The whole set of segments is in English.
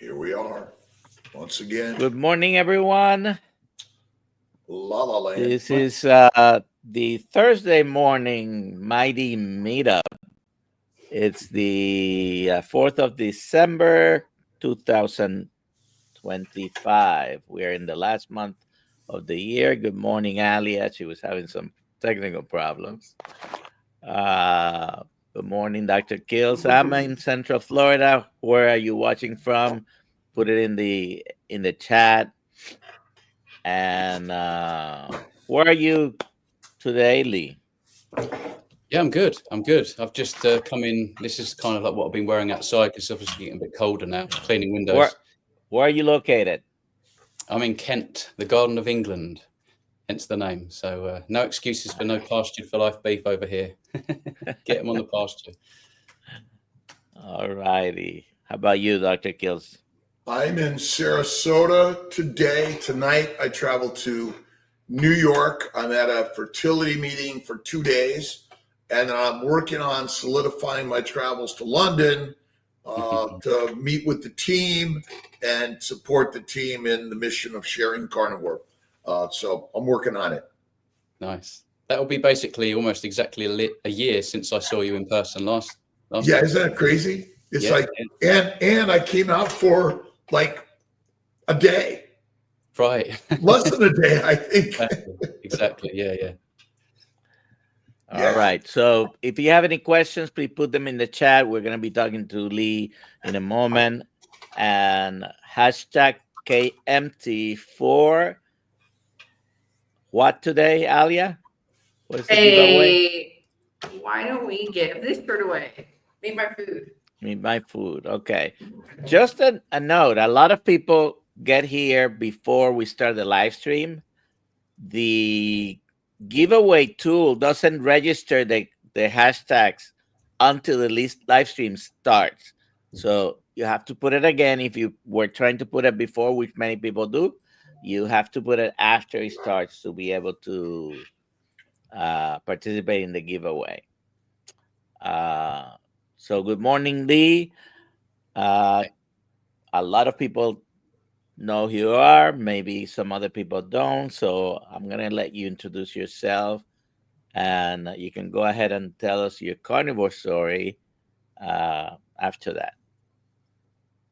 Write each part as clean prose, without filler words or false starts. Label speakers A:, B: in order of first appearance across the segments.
A: Here we are once again.
B: Good morning, everyone.
A: La La Land.
B: This is the Thursday morning Mighty Meetup. It's the 4th of December, 2025. We're in the last month of the year. Good morning, Alia. She was having some technical problems. Good morning, Dr. Kiltz. I'm in Central Florida. Where are you watching from? Put it in the chat. And where are you today, Lee?
C: Yeah, I'm good. I've just come in. This is kind of like what I've been wearing outside because it's obviously getting a bit colder now. Cleaning windows.
B: Where are you located?
C: I'm in Kent, the Garden of England, hence the name. So no excuses for no pastured for life beef over here. Get them on the pasture.
B: All righty. How about you, Dr. Kiltz?
A: I'm in Sarasota today. Tonight, I travel to New York. I'm at a fertility meeting for 2 days, and I'm working on solidifying my travels to London to meet with the team and support the team in the mission of sharing carnivore. So I'm working on it.
C: Nice. That will be basically almost exactly a year since I saw you in person last
A: Yeah,
C: time.
A: isn't that crazy? It's and I came out for like a day.
C: Right.
A: Less than a day, I think.
C: Exactly. Yeah.
B: All right. So if you have any questions, please put them in the chat. We're going to be talking to Lee in a moment. And hashtag KMT for what today, Alia? What is the giveaway?
D: Why don't we give this bird away? Meet my food.
B: Meet my food. Okay. Just a note. A lot of people get here before we start the live stream. The giveaway tool doesn't register the hashtags until the live stream starts. So you have to put it again. If you were trying to put it before, which many people do, you have to put it after it starts to be able to participate in the giveaway. So good morning, Lee. A lot of people know who you are. Maybe some other people don't. So I'm going to let you introduce yourself. And you can go ahead and tell us your carnivore story after that.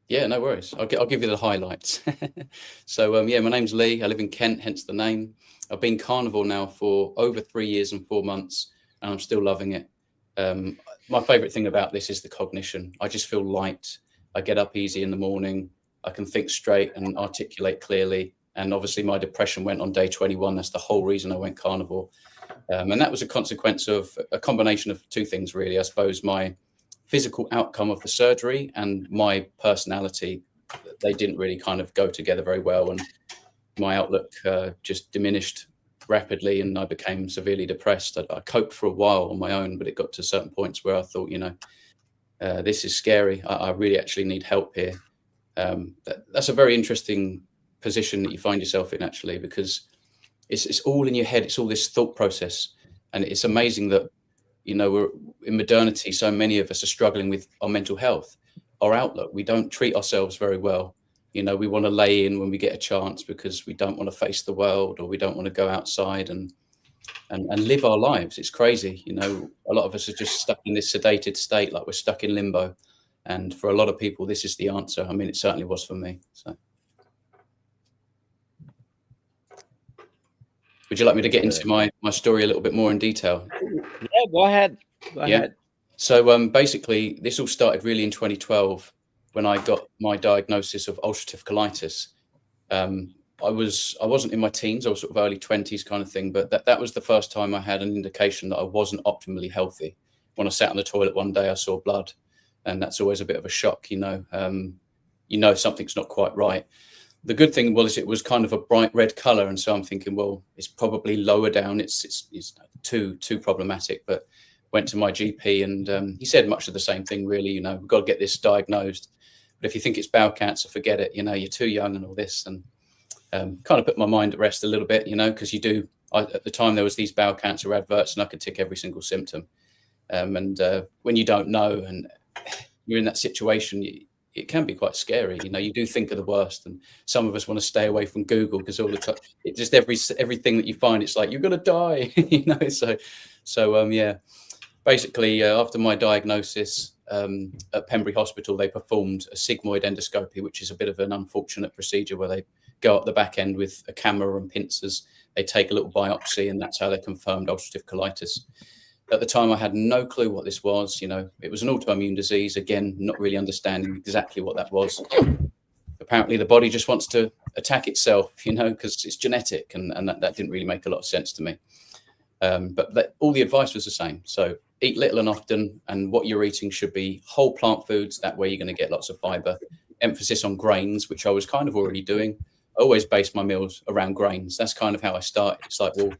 C: Yeah, no worries. I'll give you the highlights. So, my name's Lee. I live in Kent, hence the name. I've been carnivore now for over 3 years and 4 months, and I'm still loving it. My favorite thing about this is the cognition. I just feel light. I get up easy in the morning. I can think straight and articulate clearly. And obviously my depression went on day 21. That's the whole reason I went carnivore. And that was a consequence of a combination of two things, really. I suppose my physical outcome of the surgery and my personality, they didn't really kind of go together very well. And my outlook just diminished rapidly, and I became severely depressed. I coped for a while on my own, but it got to certain points where I thought, this is scary. I really actually need help here. That's a very interesting position that you find yourself in, actually, because it's all in your head. It's all this thought process, and it's amazing that we're in modernity. So many of us are struggling with our mental health, our outlook. We don't treat ourselves very well. We want to lay in when we get a chance because we don't want to face the world, or we don't want to go outside and live our lives. It's crazy. A lot of us are just stuck in this sedated state, like we're stuck in limbo. And for a lot of people, this is the answer. I mean, it certainly was for me. So, would you like me to get into my story a little bit more in detail?
B: Yeah, go ahead. Go ahead.
C: So basically, this all started really in 2012 when I got my diagnosis of ulcerative colitis. I wasn't in my teens. I was sort of early 20s kind of thing. But that was the first time I had an indication that I wasn't optimally healthy. When I sat on the toilet one day, I saw blood. And that's always a bit of a shock, something's not quite right. The good thing was it was kind of a bright red color. And so I'm thinking, well, it's probably lower down. It's too problematic. But went to my GP and he said much of the same thing, really. We've got to get this diagnosed. But if you think it's bowel cancer, forget it. You're too young and all this. And kind of put my mind at rest a little bit, because at the time there was these bowel cancer adverts and I could tick every single symptom. And when you don't know and you're in that situation, it can be quite scary. You know, you do think of the worst, and some of us want to stay away from Google because all the time, it just everything that you find, it's like you're gonna die. You know, so yeah. Basically, after my diagnosis at Pembury Hospital, they performed a sigmoid endoscopy, which is a bit of an unfortunate procedure where they go up the back end with a camera and pincers. They take a little biopsy, and that's how they confirmed ulcerative colitis. At the time, I had no clue what this was. You know, it was an autoimmune disease. Again, not really understanding exactly what that was. Apparently, the body just wants to attack itself, you know, because it's genetic, and that didn't really make a lot of sense to me. But all the advice was the same. So eat little and often, and what you're eating should be whole plant foods. That way you're going to get lots of fiber. Emphasis on grains, which I was kind of already doing. I always based my meals around grains. That's kind of how I started. It's like, well,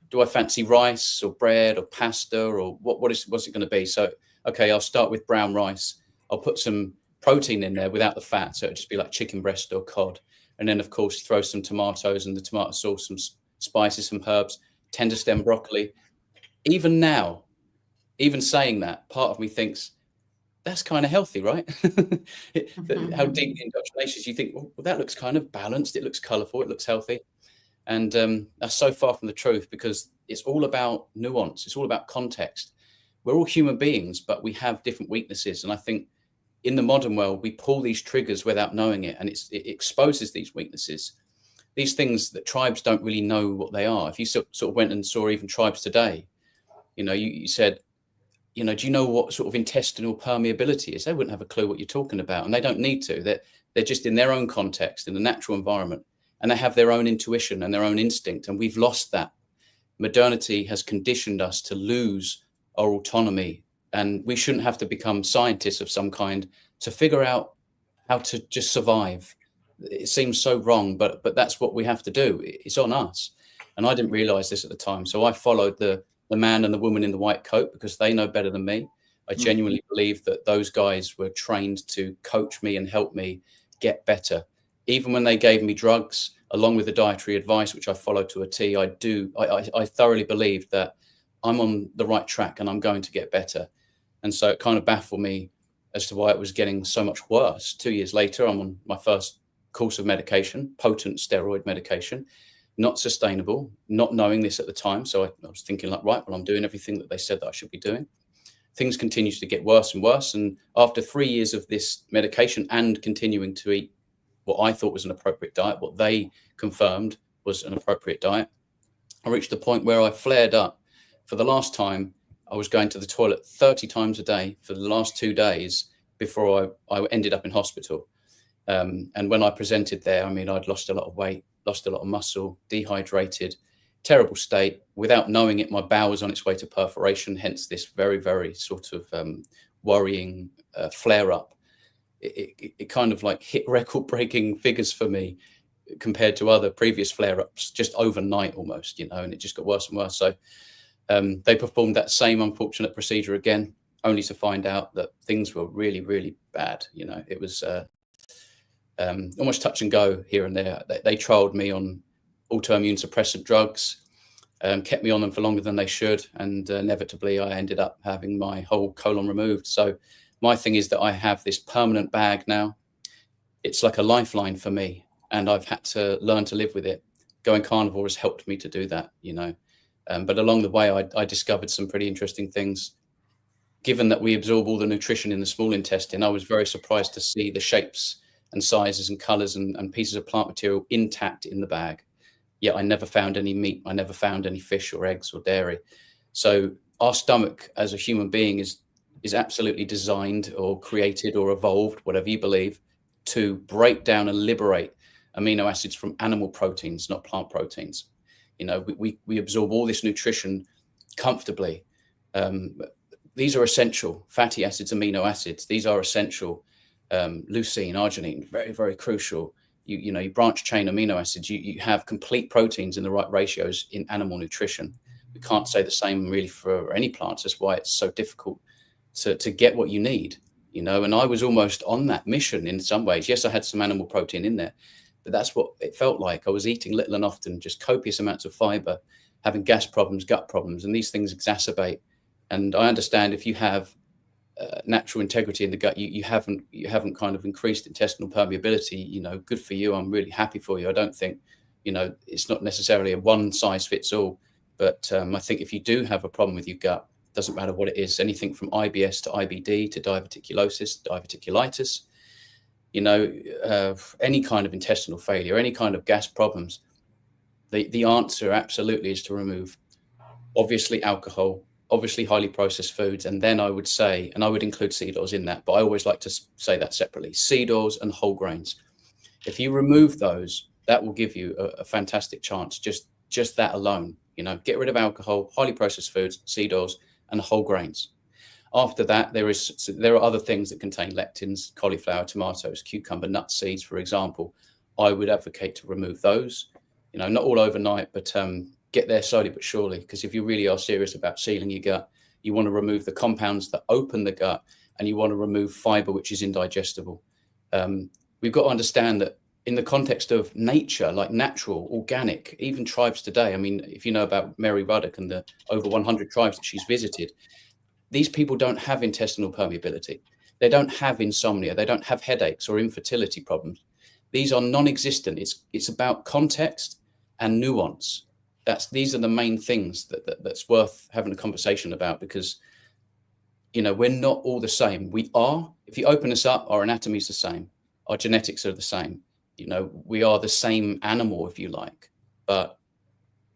C: do I fancy rice or bread or pasta, or what's it going to be? So, okay, I'll start with brown rice. I'll put some protein in there without the fat. So it'll just be like chicken breast or cod. And then, of course, throw some tomatoes and the tomato sauce, some spices, some herbs, tender stem broccoli. Even now, even saying that, part of me thinks that's kind of healthy, right? How deeply indoctrinated you think, well, that looks kind of balanced. It looks colorful. It looks healthy. And that's so far from the truth, because it's all about nuance. It's all about context. We're all human beings, but we have different weaknesses. And I think in the modern world, we pull these triggers without knowing it, and it exposes these weaknesses. These things that tribes don't really know what they are. If you sort of went and saw even tribes today, you know, you said, you know, do you know what sort of intestinal permeability is? They wouldn't have a clue what you're talking about, and they don't need to. They're just in their own context, in the natural environment, and they have their own intuition and their own instinct, and we've lost that. Modernity has conditioned us to lose our autonomy, and we shouldn't have to become scientists of some kind to figure out how to just survive. It seems so wrong, but that's what we have to do. It's on us. And I didn't realize this at the time. So I followed the man and the woman in the white coat because they know better than me. I genuinely believe that those guys were trained to coach me and help me get better. Even when they gave me drugs, along with the dietary advice, which I followed to a T, I thoroughly believed that I'm on the right track and I'm going to get better. And so it kind of baffled me as to why it was getting so much worse. 2 years later, I'm on my first course of medication, potent steroid medication, not sustainable, not knowing this at the time. So I was thinking like, right, well, I'm doing everything that they said that I should be doing. Things continued to get worse and worse. And after 3 years of this medication and continuing to eat what I thought was an appropriate diet, what they confirmed was an appropriate diet, I reached a point where I flared up. For the last time, I was going to the toilet 30 times a day for the last 2 days before I ended up in hospital. And when I presented there, I mean, I'd lost a lot of weight, lost a lot of muscle, dehydrated, terrible state. Without knowing it, my bowel was on its way to perforation, hence this very, very sort of worrying flare up. It kind of like hit record-breaking figures for me compared to other previous flare-ups, just overnight almost, you know, and it just got worse and worse. So they performed that same unfortunate procedure again, only to find out that things were really, really bad. You know, it was almost touch and go here and there. They trialed me on autoimmune suppressant drugs, kept me on them for longer than they should, and inevitably I ended up having my whole colon removed. So my thing is that I have this permanent bag now. It's like a lifeline for me, and I've had to learn to live with it. Going carnivore has helped me to do that, you know. But along the way, I discovered some pretty interesting things. Given that we absorb all the nutrition in the small intestine, I was very surprised to see the shapes and sizes and colors and pieces of plant material intact in the bag. Yet I never found any meat. I never found any fish or eggs or dairy. So our stomach as a human being is absolutely designed or created or evolved, whatever you believe, to break down and liberate amino acids from animal proteins, not plant proteins. You know, we absorb all this nutrition comfortably. These are essential fatty acids, amino acids. These are essential. Leucine, arginine, very, very crucial. You know, you branch chain amino acids. You have complete proteins in the right ratios in animal nutrition. We can't say the same really for any plants. That's why it's so difficult to get what you need, you know. And I was almost on that mission in some ways. Yes, I had some animal protein in there, but that's what it felt like. I was eating little and often, just copious amounts of fiber, having gas problems, gut problems, and these things exacerbate. And I understand if you have natural integrity in the gut, you haven't kind of increased intestinal permeability, good for you. I'm really happy for you. I don't think, it's not necessarily a one size fits all, but I think if you do have a problem with your gut, doesn't matter what it is, anything from IBS to IBD to diverticulosis, diverticulitis, any kind of intestinal failure, any kind of gas problems, the answer absolutely is to remove, obviously, alcohol, obviously highly processed foods, and then I would say, and I would include seed oils in that, but I always like to say that separately, seed oils and whole grains. If you remove those, that will give you a fantastic chance, just that alone. Get rid of alcohol, highly processed foods, seed oils, and whole grains. After that, there are other things that contain lectins, cauliflower, tomatoes, cucumber, nut seeds, for example. I would advocate to remove those, not all overnight, but get there slowly but surely, because if you really are serious about sealing your gut, you want to remove the compounds that open the gut, and you want to remove fiber, which is indigestible. We've got to understand that in the context of nature, like natural, organic, even tribes today, I mean, if you know about Mary Ruddock and the over 100 tribes that she's visited, these people don't have intestinal permeability. They don't have insomnia. They don't have headaches or infertility problems. These are non-existent. It's about context and nuance. These are the main things that's worth having a conversation about, because, we're not all the same. We are, if you open us up, our anatomy is the same. Our genetics are the same. We are the same animal, if you like, but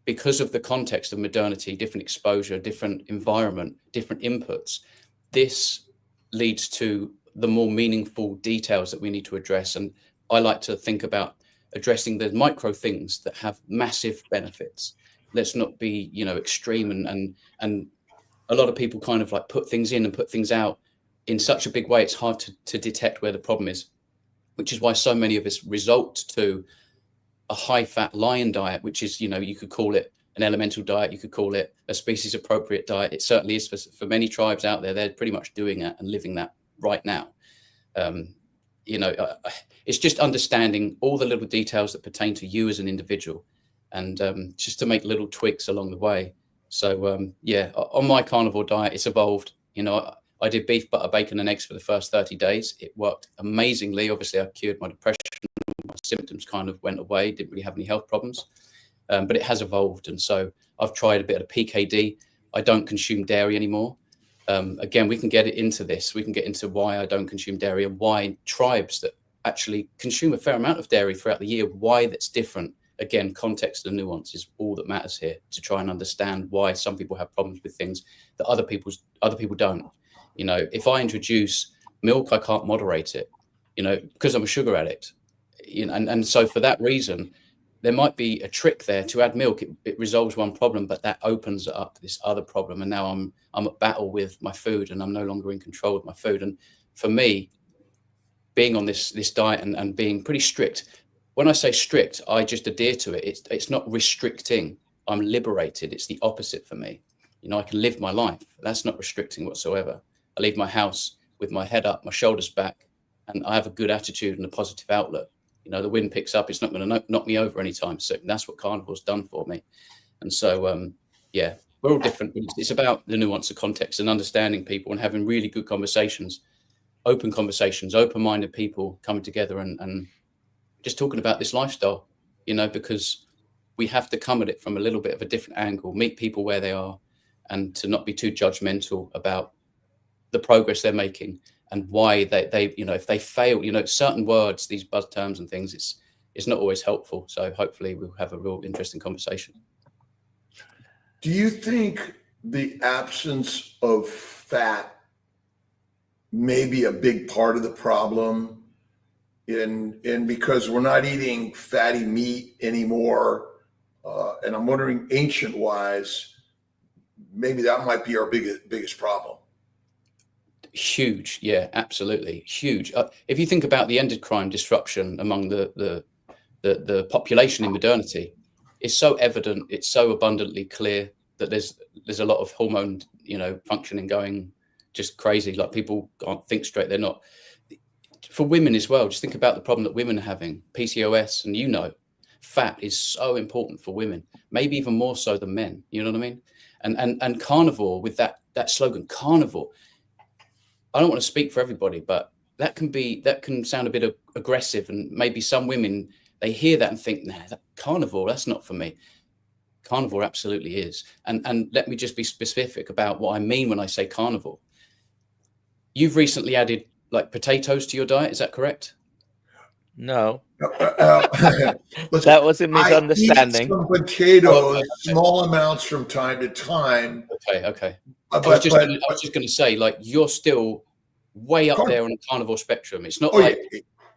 C: because of the context of modernity, different exposure, different environment, different inputs, this leads to the more meaningful details that we need to address. And I like to think about addressing the micro things that have massive benefits. Let's not be, extreme and a lot of people kind of like put things in and put things out in such a big way. It's hard to detect where the problem is, which is why so many of us resort to a high fat lion diet, which is, you could call it an elemental diet. You could call it a species appropriate diet. It certainly is for many tribes out there. They're pretty much doing that and living that right now. It's just understanding all the little details that pertain to you as an individual, and just to make little tweaks along the way. So on my carnivore diet, it's evolved. I did beef, butter, bacon, and eggs for the first 30 days. It worked amazingly. Obviously, I cured my depression. My symptoms kind of went away. Didn't really have any health problems, but it has evolved. And so I've tried a bit of PKD. I don't consume dairy anymore. Again, we can get into this. We can get into why I don't consume dairy and why tribes that actually consume a fair amount of dairy throughout the year, why that's different. Again, context and nuance is all that matters here, to try and understand why some people have problems with things that other people don't. If I introduce milk, I can't moderate it, because I'm a sugar addict. And so for that reason, there might be a trick there to add milk. It resolves one problem, but that opens up this other problem. And now I'm at battle with my food, and I'm no longer in control of my food. And for me, being on this diet and being pretty strict, when I say strict, I just adhere to it. It's not restricting. I'm liberated. It's the opposite for me. I can live my life. That's not restricting whatsoever. I leave my house with my head up, my shoulders back, and I have a good attitude and a positive outlook. The wind picks up. It's not going to knock me over anytime soon. That's what carnivore's done for me. And so, we're all different. It's about the nuance of context and understanding people and having really good conversations, open-minded people coming together and just talking about this lifestyle, because we have to come at it from a little bit of a different angle, meet people where they are, and to not be too judgmental about the progress they're making and why they if they fail, certain words, these buzz terms and things, it's not always helpful. So hopefully we'll have a real interesting conversation.
A: Do you think the absence of fat may be a big part of the problem? And because we're not eating fatty meat anymore, and I'm wondering, ancient wise, maybe that might be our biggest problem.
C: Huge, yeah, absolutely huge. If you think about the endocrine disruption among the population in modernity, it's so evident, it's so abundantly clear that there's a lot of hormone, functioning going just crazy. Like, people can't think straight. They're not. For women as well, just think about the problem that women are having, PCOS, and fat is so important for women, maybe even more so than men. You know what I mean? And carnivore, with that slogan, carnivore, I don't want to speak for everybody, but that can sound a bit aggressive, and maybe some women, they hear that and think, nah, that carnivore, that's not for me. Carnivore absolutely is. And let me just be specific about what I mean when I say carnivore. You've recently added like potatoes to your diet, is that correct?
B: No,
A: Listen,
B: that was a
A: I eat
B: misunderstanding.
A: some potatoes,
C: Oh, okay.
A: small amounts from time to time.
C: Okay.
A: But,
C: I was just going to say, like, you're still way up there on the carnivore spectrum. It's not like,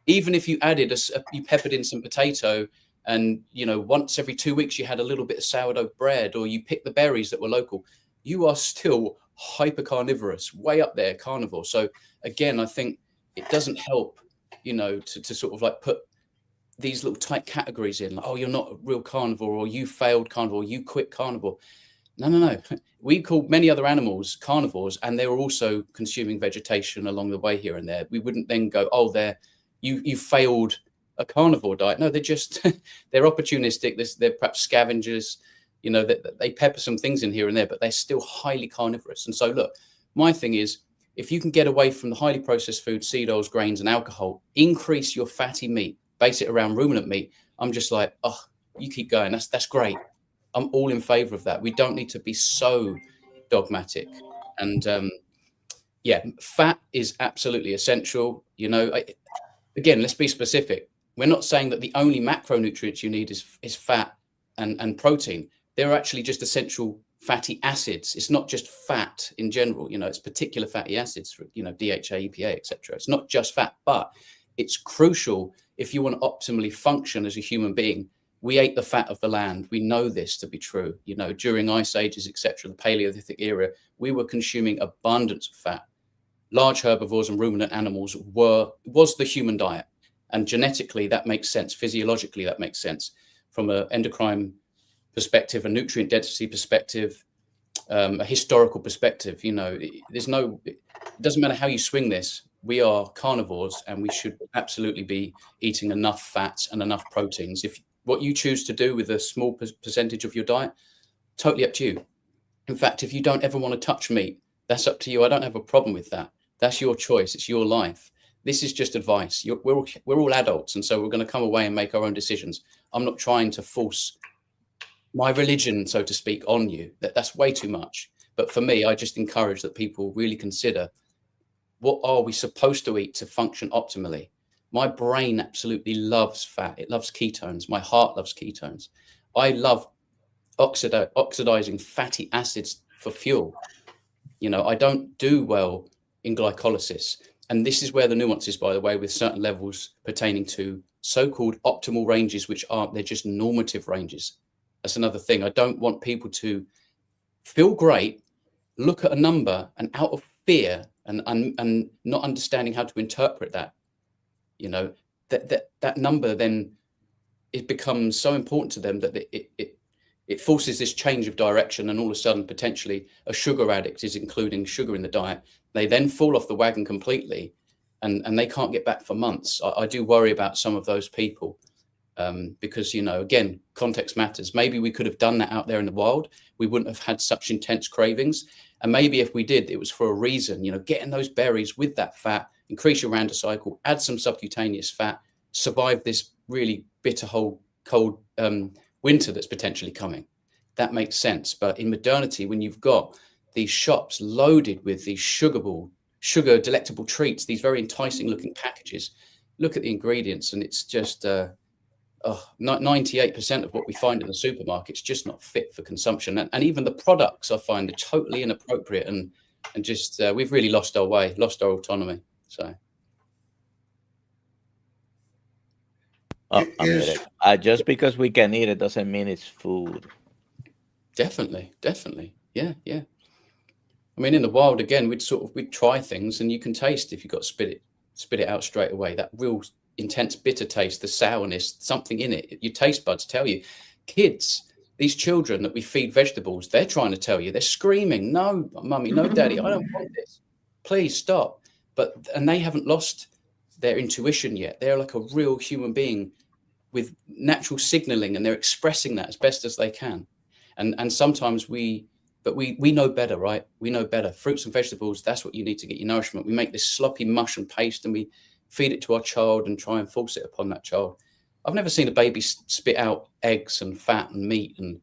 C: even if you added you peppered in some potato, and once every 2 weeks you had a little bit of sourdough bread, or you picked the berries that were local, you are still hyper carnivorous, way up there, carnivore. So again, I think it doesn't help, to sort of like put these little tight categories in, like, oh, you're not a real carnivore, or you failed carnivore, you quit carnivore. No. We call many other animals carnivores, and they were also consuming vegetation along the way here and there. We wouldn't then go, oh, you failed a carnivore diet. No, they're just they're opportunistic. They're perhaps scavengers. They pepper some things in here and there, but they're still highly carnivorous. And so, look, my thing is, if you can get away from the highly processed food, seed oils, grains, and alcohol, increase your fatty meat, base it around ruminant meat, I'm just like, oh, you keep going. That's great. I'm all in favor of that. We don't need to be so dogmatic. And fat is absolutely essential. Again, let's be specific. We're not saying that the only macronutrients you need is fat and protein. They're actually just essential fatty acids. It's not just fat in general. It's particular fatty acids for, DHA, EPA, etc. It's not just fat, but it's crucial if you want to optimally function as a human being. We ate the fat of the land. We know this to be true. During ice ages, etc., the Paleolithic era, we were consuming abundance of fat. Large herbivores and ruminant animals was the human diet. And genetically, that makes sense. Physiologically, that makes sense. From an endocrine perspective, a nutrient density perspective, a historical perspective, it doesn't matter how you swing this. We are carnivores, and we should absolutely be eating enough fats and enough proteins. If what you choose to do with a small percentage of your diet, totally up to you. In fact, if you don't ever want to touch meat, that's up to you. I don't have a problem with that. That's your choice. It's your life. This is just advice. We're all adults, and so we're going to come away and make our own decisions. I'm not trying to force my religion, so to speak, on you. That's way too much. But for me, I just encourage that people really consider, what are we supposed to eat to function optimally? My brain absolutely loves fat. It loves ketones. My heart loves ketones. I love oxidizing fatty acids for fuel. I don't do well in glycolysis. And this is where the nuance is, by the way, with certain levels pertaining to so-called optimal ranges, which aren't, they're just normative ranges. That's another thing. I don't want people to feel great, look at a number, and out of fear and not understanding how to interpret that, that number, then it becomes so important to them that it forces this change of direction, and all of a sudden, potentially, a sugar addict is including sugar in the diet. They then fall off the wagon completely, and they can't get back for months. I do worry about some of those people, because, again, context matters. Maybe we could have done that out there in the wild. We wouldn't have had such intense cravings. And maybe if we did, it was for a reason. Getting those berries with that fat, increase your Randa cycle, add some subcutaneous fat, survive this really bitter, cold winter that's potentially coming. That makes sense. But in modernity, when you've got these shops loaded with these sugar delectable treats, these very enticing looking packages, look at the ingredients, and it's just 98% of what we find in the supermarket's just not fit for consumption. And even the products, I find, are totally inappropriate, and just we've really lost our way, lost our autonomy. So
B: just because we can eat it doesn't mean it's food.
C: Definitely. Yeah. I mean, in the wild, again, we'd try things, and you can taste, if you've got to spit it out straight away, that real intense bitter taste, the sourness, something in it. Your taste buds tell you. Kids, these children that we feed vegetables, they're trying to tell you. They're screaming, "No, mummy, no, daddy, I don't want this. Please stop." And they haven't lost their intuition yet. They're like a real human being with natural signaling, and they're expressing that as best as they can. And sometimes we But we know better, right? We know better. Fruits and vegetables, that's what you need to get your nourishment. We make this sloppy mush and paste, and we feed it to our child and try and force it upon that child. I've never seen a baby spit out eggs and fat and meat and,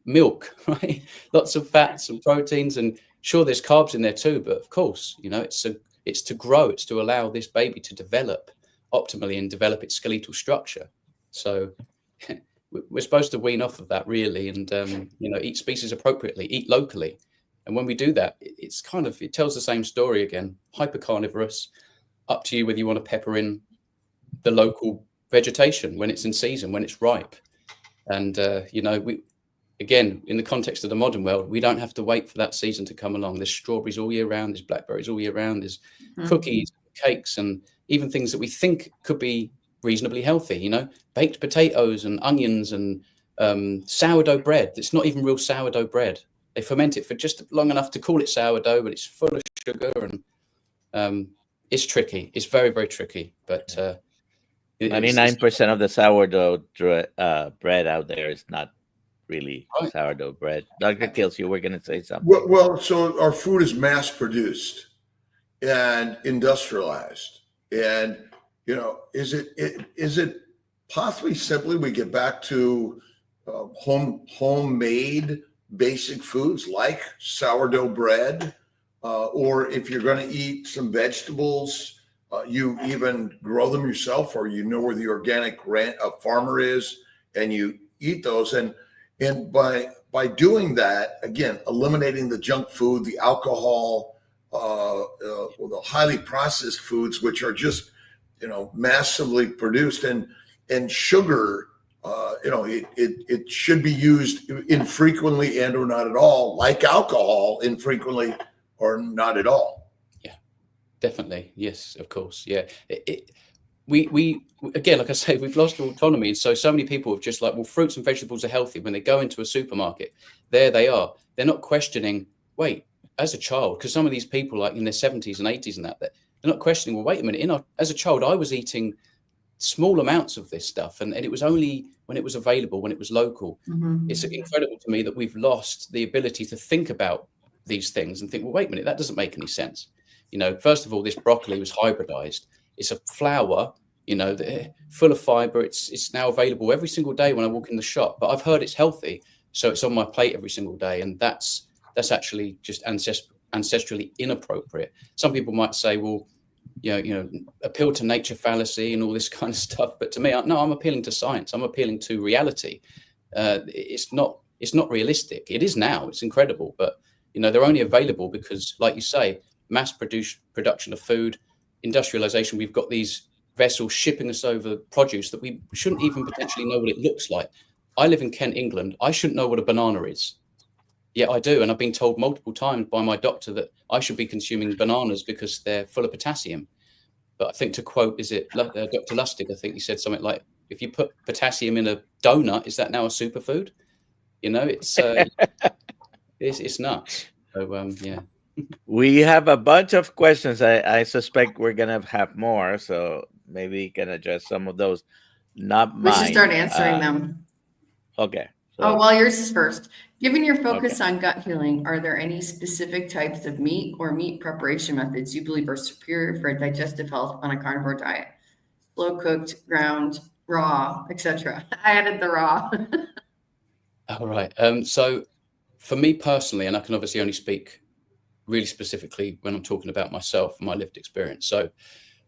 C: milk, right? Lots of fats and proteins, and sure, there's carbs in there too. But of course, it's to grow. It's to allow this baby to develop optimally and develop its skeletal structure. So we're supposed to wean off of that, really, and eat species appropriately, eat locally. And when we do that, it tells the same story again. Hyper carnivorous, up to you whether you want to pepper in the local vegetation when it's in season, when it's ripe. And we, again, in the context of the modern world, we don't have to wait for that season to come along. There's strawberries all year round, there's blackberries all year round, there's cookies, cakes, and even things that we think could be reasonably healthy, baked potatoes and onions and sourdough bread. It's not even real sourdough bread. They ferment it for just long enough to call it sourdough, but it's full of sugar, and it's tricky. It's very, very tricky. But
B: 99% of the sourdough bread out there is not really sourdough bread. Dr. Kiltz, you were going to say something.
A: Well, so our food is mass produced and industrialized, and is it possibly simply we get back to homemade basic foods like sourdough bread, or if you're going to eat some vegetables, you even grow them yourself, or where the organic farmer is, and you eat those. And by doing that, again, eliminating the junk food, the alcohol, the highly processed foods, which are just massively produced, and sugar, it should be used infrequently and or not at all, like alcohol, infrequently or not at all.
C: Yeah, definitely. Yes, of course. Yeah. We again, like I say, we've lost autonomy. And so many people have just fruits and vegetables are healthy. When they go into a supermarket, there they are. They're not questioning, wait, as a child, because some of these people in their 70s and 80s and they're not questioning, well, wait a minute, as a child, I was eating small amounts of this stuff. And it was only when it was available, when it was local. Mm-hmm. It's incredible to me that we've lost the ability to think about these things and think, well, wait a minute, that doesn't make any sense. First of all, this broccoli was hybridized. It's a flour, full of fiber. It's now available every single day when I walk in the shop, but I've heard it's healthy. So it's on my plate every single day. And that's actually just ancestrally inappropriate. Some people might say, well, appeal to nature fallacy and all this kind of stuff. But to me, no, I'm appealing to science. I'm appealing to reality. It's not realistic. It is now. It's incredible. But, they're only available because, like you say, mass production of food, industrialization. We've got these vessels shipping us over produce that we shouldn't even potentially know what it looks like. I live in Kent, England. I shouldn't know what a banana is. Yeah, I do. And I've been told multiple times by my doctor that I should be consuming bananas because they're full of potassium. But I think, to quote, is it Dr. Lustig? I think he said something like, if you put potassium in a donut, is that now a superfood? It's nuts. So, yeah.
B: We have a bunch of questions. I suspect we're going to have more. So maybe you can address some of those. Not mine.
D: We should start answering them.
B: Okay.
D: So, well, yours is first. Given your focus on gut healing, are there any specific types of meat or meat preparation methods you believe are superior for digestive health on a carnivore diet? Slow cooked, ground, raw, etc. I added the raw.
C: All right. So for me personally, and I can obviously only speak really specifically when I'm talking about myself, my lived experience. So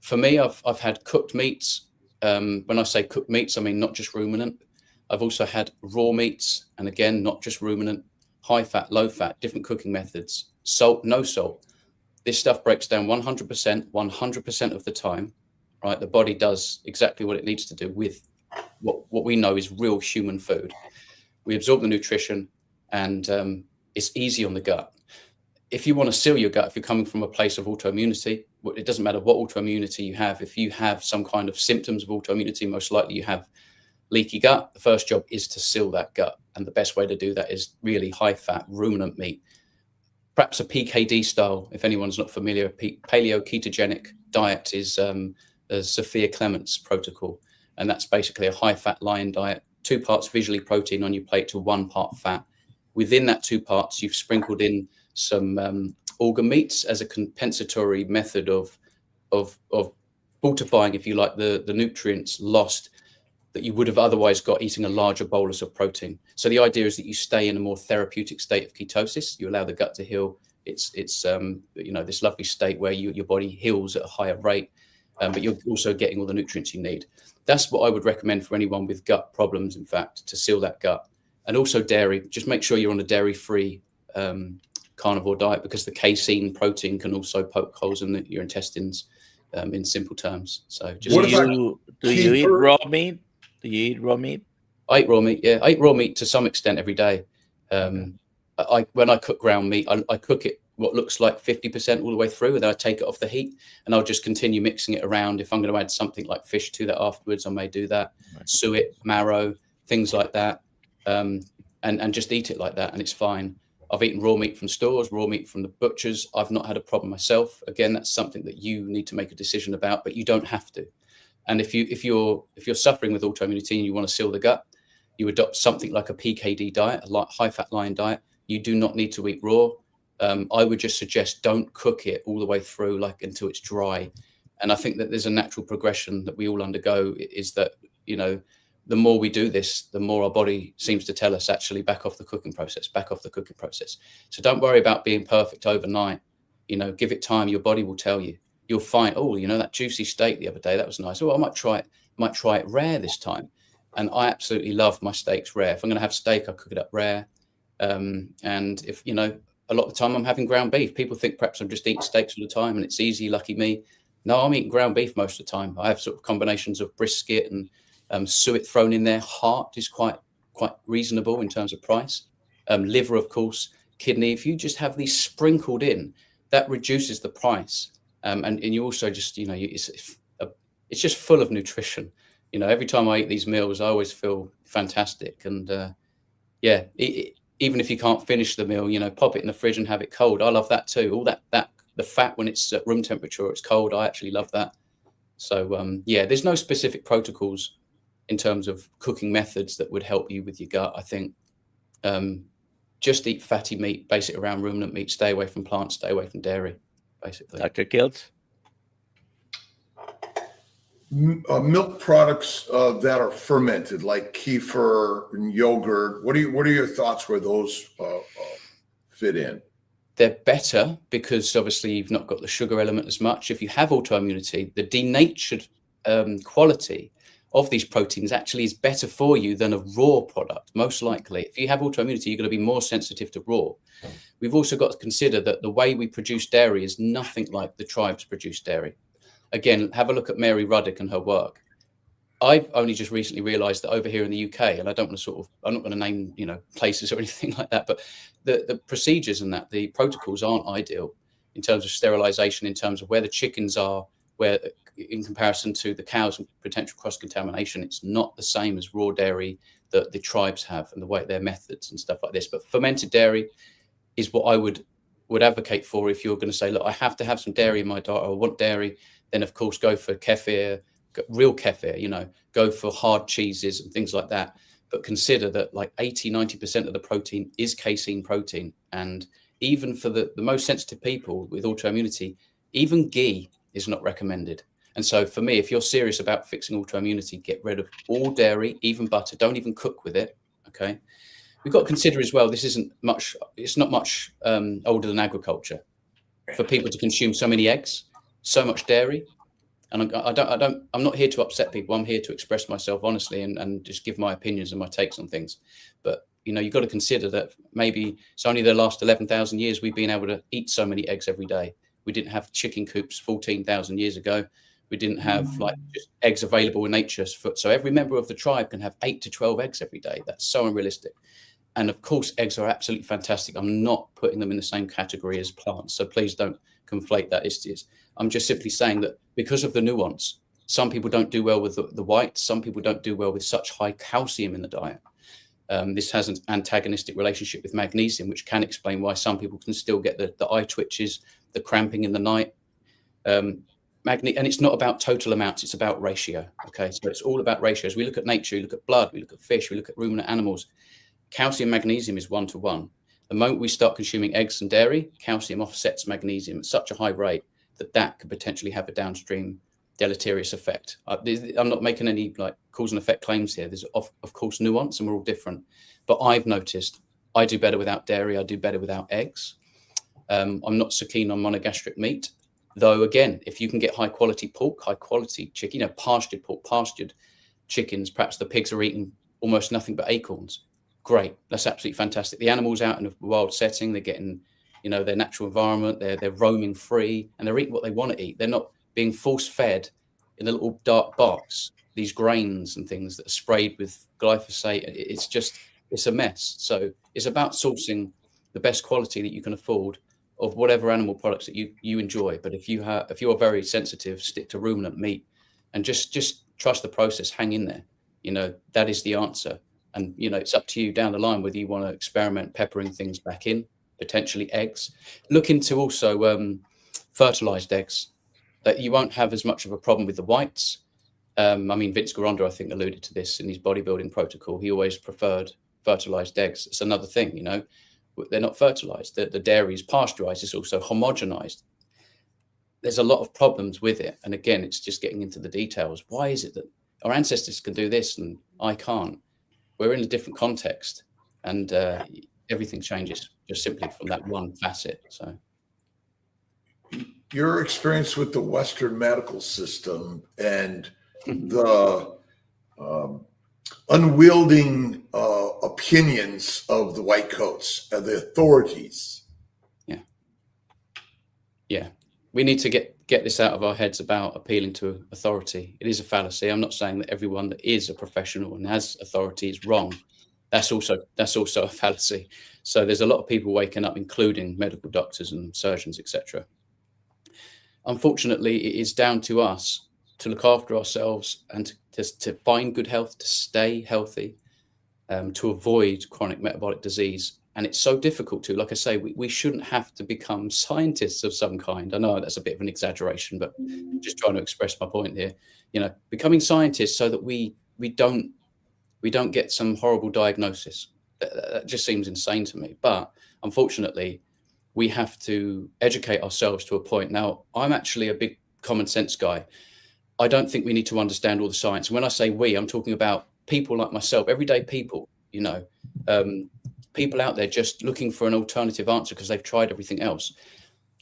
C: for me, I've had cooked meats. When I say cooked meats, I mean not just ruminant. I've also had raw meats, and again, not just ruminant, high fat, low fat, different cooking methods, salt, no salt. This stuff breaks down 100% of the time, right? The body does exactly what it needs to do with what we know is real human food. We absorb the nutrition, and it's easy on the gut. If you want to seal your gut, if you're coming from a place of autoimmunity, it doesn't matter what autoimmunity you have. If you have some kind of symptoms of autoimmunity, most likely you have leaky gut. The first job is to seal that gut. And the best way to do that is really high fat ruminant meat, perhaps a PKD style. If anyone's not familiar, paleo ketogenic diet is the Sophia Clements protocol. And that's basically a high fat lion diet, 2 parts visually protein on your plate to 1 part fat Within that 2 parts, you've sprinkled in some organ meats as a compensatory method of fortifying, if you like, the nutrients lost that you would have otherwise got eating a larger bolus of protein. So the idea is that you stay in a more therapeutic state of ketosis. You allow the gut to heal. It's this lovely state where your body heals at a higher rate, but you're also getting all the nutrients you need. That's what I would recommend for anyone with gut problems, in fact, to seal that gut. And also dairy. Just make sure you're on a dairy-free carnivore diet, because the casein protein can also poke holes in your intestines, in simple terms. So just
B: do you eat raw meat? Do you eat raw meat?
C: I eat raw meat. Yeah, I eat raw meat to some extent every day. When I cook ground meat, I cook it what looks like 50% all the way through, and then I take it off the heat, and I'll just continue mixing it around. If I'm going to add something like fish to that afterwards, I may do that. Right. Suet, marrow, things like that, and just eat it like that, and it's fine. I've eaten raw meat from stores, raw meat from the butchers. I've not had a problem myself. Again, that's something that you need to make a decision about, but you don't have to. And if you're suffering with autoimmunity and you want to seal the gut, you adopt something like a PKD diet, a high-fat lion diet. You do not need to eat raw. I would just suggest don't cook it all the way through, like until it's dry. And I think that there's a natural progression that we all undergo, is that, the more we do this, the more our body seems to tell us, actually, back off the cooking process. So don't worry about being perfect overnight. Give it time. Your body will tell you. You'll find, that juicy steak the other day, that was nice. Oh, I might try it rare this time. And I absolutely love my steaks rare. If I'm going to have steak, I cook it up rare. And if, a lot of the time I'm having ground beef. People think perhaps I'm just eating steaks all the time and it's easy, lucky me. No, I'm eating ground beef most of the time. I have sort of combinations of brisket and suet thrown in there. Heart is quite reasonable in terms of price. Liver, of course, kidney. If you just have these sprinkled in, that reduces the price. And you also just, it's just full of nutrition. Every time I eat these meals, I always feel fantastic. And even if you can't finish the meal, pop it in the fridge and have it cold. I love that too. All that the fat when it's at room temperature or it's cold, I actually love that. So there's no specific protocols in terms of cooking methods that would help you with your gut. I think just eat fatty meat, base it around ruminant meat, stay away from plants, stay away from dairy. Basically.
B: Dr. Kiltz?
A: Milk products that are fermented, like kefir and yogurt. What are your thoughts where those fit in?
C: They're better because obviously you've not got the sugar element as much. If you have autoimmunity, the denatured quality of these proteins actually is better for you than a raw product, most likely. If you have autoimmunity, you're going to be more sensitive to raw. We've also got to consider that the way we produce dairy is nothing like the tribes produce dairy. Again, have a look at Mary Ruddick and her work. I've only just recently realized that over here in the UK, and I don't want to I'm not going to name, places or anything like that, but the procedures and the protocols aren't ideal in terms of sterilization, in terms of where the chickens are, where in comparison to the cows and potential cross-contamination, it's not the same as raw dairy that the tribes have and the way their methods and stuff like this. But fermented dairy is what I would advocate for. If you're going to say, look, I have to have some dairy in my diet, or I want dairy, then of course go for kefir, real kefir, go for hard cheeses and things like that. But consider that like 80-90% of the protein is casein protein. And even for the most sensitive people with autoimmunity, even ghee is not recommended. And so for me, if you're serious about fixing autoimmunity, get rid of all dairy, even butter. Don't even cook with it. Okay. We've got to consider as well, it's not much older than agriculture for people to consume so many eggs, so much dairy. And I'm not here to upset people. I'm here to express myself honestly and just give my opinions and my takes on things. But, you've got to consider that maybe it's only the last 11,000 years we've been able to eat so many eggs every day. We didn't have chicken coops 14,000 years ago. We didn't have just eggs available in nature. So every member of the tribe can have 8 to 12 eggs every day. That's so unrealistic. And of course, eggs are absolutely fantastic. I'm not putting them in the same category as plants. So please don't conflate that. I'm just simply saying that because of the nuance, some people don't do well with the whites. Some people don't do well with such high calcium in the diet. This has an antagonistic relationship with magnesium, which can explain why some people can still get the eye twitches, the cramping in the night. And it's not about total amounts, it's about ratio. Okay, so it's all about ratios. We look at nature, we look at blood, we look at fish, we look at ruminant animals. calcium, magnesium is 1-to-1. The moment we start consuming eggs and dairy, calcium offsets magnesium at such a high rate that could potentially have a downstream deleterious effect. I'm not making any like cause and effect claims here. There's of course nuance, and we're all different. But I've noticed I do better without dairy. I do better without eggs. I'm not so keen on monogastric meat, though. Again, if you can get high quality pork, high quality chicken, pastured pork, pastured chickens, perhaps the pigs are eating almost nothing but acorns. Great, that's absolutely fantastic. The animals out in a wild setting, they're getting, their natural environment. They're roaming free, and they're eating what they want to eat. They're not being force fed in a little dark box these grains and things that are sprayed with glyphosate. It's a mess. So it's about sourcing the best quality that you can afford of whatever animal products that you enjoy. But if you are very sensitive, stick to ruminant meat and just trust the process. Hang in there. That is the answer. And it's up to you down the line whether you want to experiment peppering things back in, potentially eggs. Look into also fertilized eggs. That you won't have as much of a problem with the whites. Vince Gironda, I think, alluded to this in his bodybuilding protocol. He always preferred fertilized eggs. It's another thing, they're not fertilized. The dairy is pasteurized. It's also homogenized. There's a lot of problems with it. And again, it's just getting into the details. Why is it that our ancestors can do this and I can't? We're in a different context, and everything changes just simply from that one facet. So.
A: Your experience with the Western medical system and the unwielding opinions of the white coats and the authorities.
C: Yeah. We need to get this out of our heads about appealing to authority. It is a fallacy. I'm not saying that everyone that is a professional and has authority is wrong. That's also a fallacy. So there's a lot of people waking up, including medical doctors and surgeons, etc. Unfortunately, it is down to us to look after ourselves and to find good health, to stay healthy, to avoid chronic metabolic disease. And it's so difficult to, like I say, we shouldn't have to become scientists of some kind. I know that's a bit of an exaggeration, but just trying to express my point here. Becoming scientists so that we don't get some horrible diagnosis. That just seems insane to me. But unfortunately, we have to educate ourselves to a point. Now, I'm actually a big common sense guy. I don't think we need to understand all the science. And when I say we, I'm talking about people like myself, everyday people, people out there just looking for an alternative answer because they've tried everything else.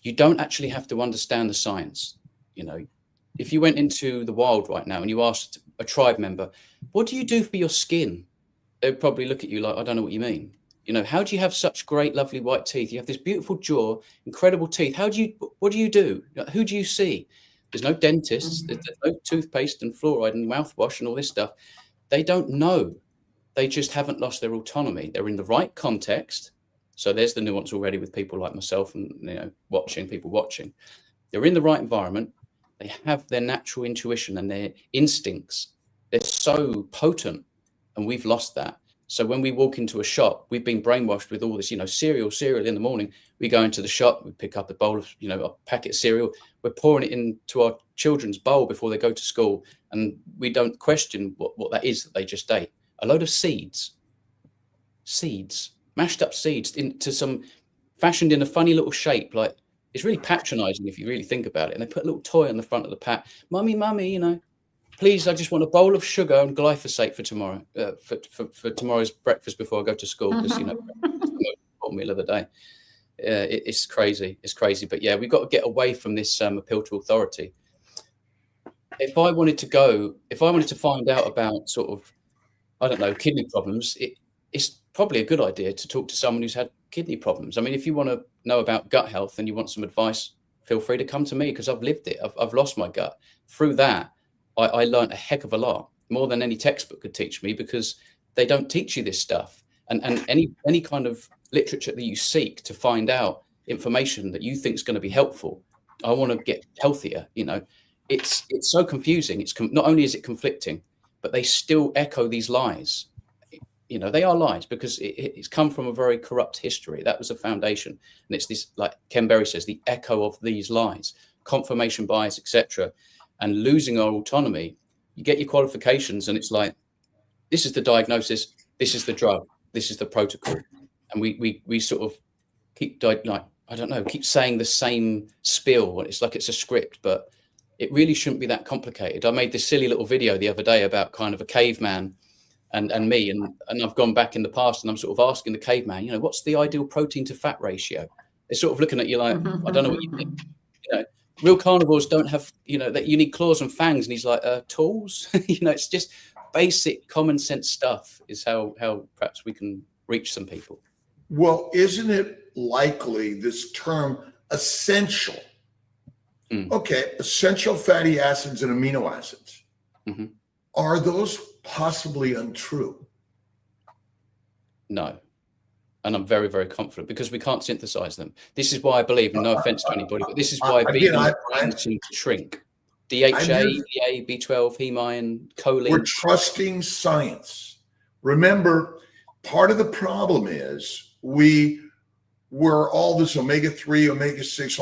C: You don't actually have to understand the science. If you went into the wild right now and you asked a tribe member, what do you do for your skin? They'd probably look at you like, I don't know what you mean. How do you have such great, lovely white teeth? You have this beautiful jaw, incredible teeth. What do you do? Who do you see? There's no dentists. There's no toothpaste and fluoride and mouthwash and all this stuff. They don't know. They just haven't lost their autonomy. They're in the right context. So there's the nuance already with people like myself and people watching. They're in the right environment. They have their natural intuition and their instincts. They're so potent, and we've lost that. So when we walk into a shop, we've been brainwashed with all this, cereal in the morning. We go into the shop, we pick up a bowl of, a packet of cereal. We're pouring it into our children's bowl before they go to school. And we don't question what that is that they just ate. A load of seeds, mashed up seeds into some fashioned in a funny little shape. Like, it's really patronizing if you really think about it. And they put a little toy on the front of the pack. Mummy, please, I just want a bowl of sugar and glyphosate for tomorrow, for tomorrow's breakfast before I go to school, because, it's the most important meal of the day. It's crazy. It's crazy. But yeah, we've got to get away from this appeal to authority. If I wanted to find out about sort of, I don't know, kidney problems, it's probably a good idea to talk to someone who's had kidney problems. If you want to know about gut health and you want some advice, feel free to come to me, because I've lived it. I've lost my gut. Through that, I learned a heck of a lot, more than any textbook could teach me, because they don't teach you this stuff. And any kind of literature that you seek to find out information that you think is going to be helpful, I want to get healthier. It's so confusing. Not only is it conflicting, but they still echo these lies. They are lies because it's come from a very corrupt history. That was a foundation. And it's this, like Ken Berry says, the echo of these lies, confirmation bias, etc. And losing our autonomy. You get your qualifications and it's like, this is the diagnosis, this is the drug. this is the protocol, and we sort of keep keep saying the same spiel. It's like it's a script, but it really shouldn't be that complicated. I made this silly little video the other day about kind of a caveman and me, and I've gone back in the past and I'm sort of asking the caveman, what's the ideal protein to fat ratio? They're sort of looking at you like, I don't know what you think. Real carnivores don't have, that you need claws and fangs, and he's like, tools. It's just basic common sense stuff is how perhaps we can reach some people.
A: Well, isn't it likely this term essential? Okay, essential fatty acids and amino acids.
C: Mm-hmm.
A: Are those possibly untrue?
C: No. And I'm very, very confident because we can't synthesize them. This is why I believe, and no offense to anybody, but this is why beans seem to shrink. DHA, EA, B12, heme iron, choline.
A: We're trusting science. Remember, part of the problem is we're all this omega-3, omega-6,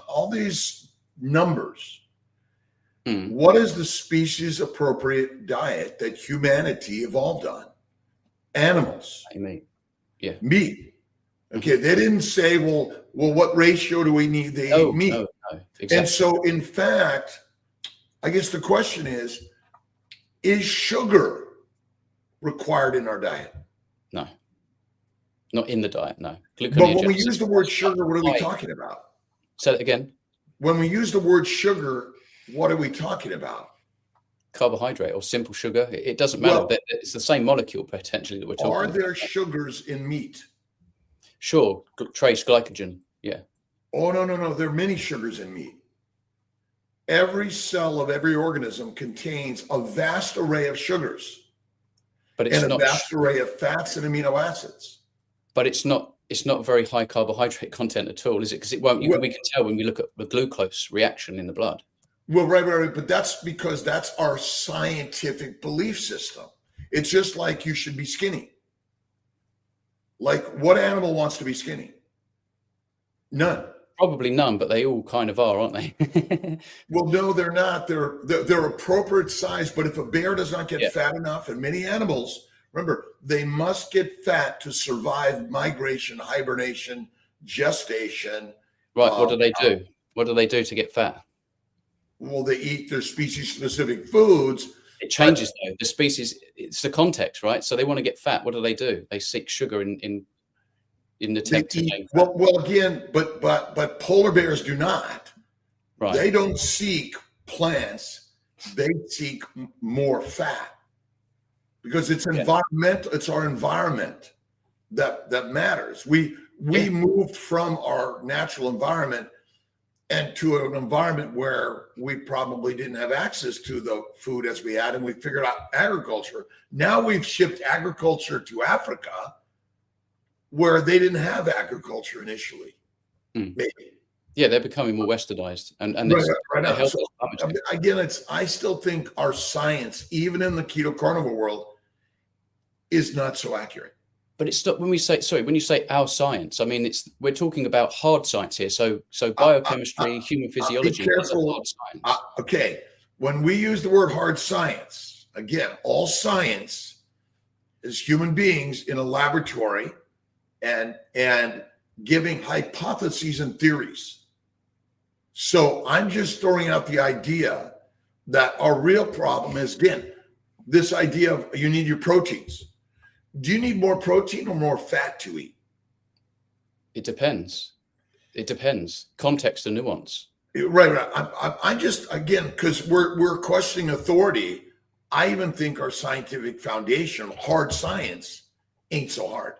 A: all these numbers. What is the species appropriate diet that humanity evolved on? Animals.
C: Meat. Yeah.
A: Meat. Okay. They didn't say, well, what ratio do we need? They eat meat.
C: No, exactly.
A: And so, in fact, I guess the question is sugar required in our diet?
C: No. Not in the diet, no.
A: But when we use the word sugar, what are we talking about?
C: Say that again. When
A: we use the word sugar, what are we talking about?
C: Carbohydrate or simple sugar. It doesn't matter. Well, it's the same molecule potentially that we're talking about.
A: Are there sugars in meat?
C: Sure. Trace glycogen. Yeah.
A: Oh, no. There are many sugars in meat. Every cell of every organism contains a vast array of sugars.
C: But it's
A: not a vast array of fats and amino acids.
C: But it's not very high carbohydrate content at all, is it? Because it won't. We can tell when we look at the glucose reaction in the blood.
A: Well, right. But that's because that's our scientific belief system. It's just like you should be skinny. Like, what animal wants to be skinny? None.
C: Probably none, but they all kind of are, aren't they?
A: Well, no, they're not. They're appropriate size. But if a bear does not get fat enough, and many animals, remember, they must get fat to survive migration, hibernation, gestation.
C: Right. What do they do? What do they do to get fat?
A: Well, they eat their species-specific foods.
C: It changes though. The species, it's the context, right? So they want to get fat. What do? They seek sugar in the attempt to gain fat.
A: Well, again, but polar bears do not.
C: Right.
A: They don't seek plants. They seek more fat because it's environmental. It's our environment that matters. We moved from our natural environment and to an environment where we probably didn't have access to the food as we had, and we figured out agriculture. Now we've shipped agriculture to Africa, where they didn't have agriculture initially. Maybe.
C: Yeah, they're becoming more westernized, and
A: right now. So, again, I still think our science, even in the keto carnivore world, is not so accurate.
C: But it's not when you say our science. I mean, we're talking about hard science here. So biochemistry, human physiology.
A: Be careful. Hard science. Okay, when we use the word hard science, again, all science is human beings in a laboratory and giving hypotheses and theories. So I'm just throwing out the idea that our real problem is, again, this idea of you need your proteins. Do you need more protein or more fat to eat?
C: It depends. Context and nuance.
A: Right. I'm just, again, because we're questioning authority. I even think our scientific foundation, hard science, ain't so hard.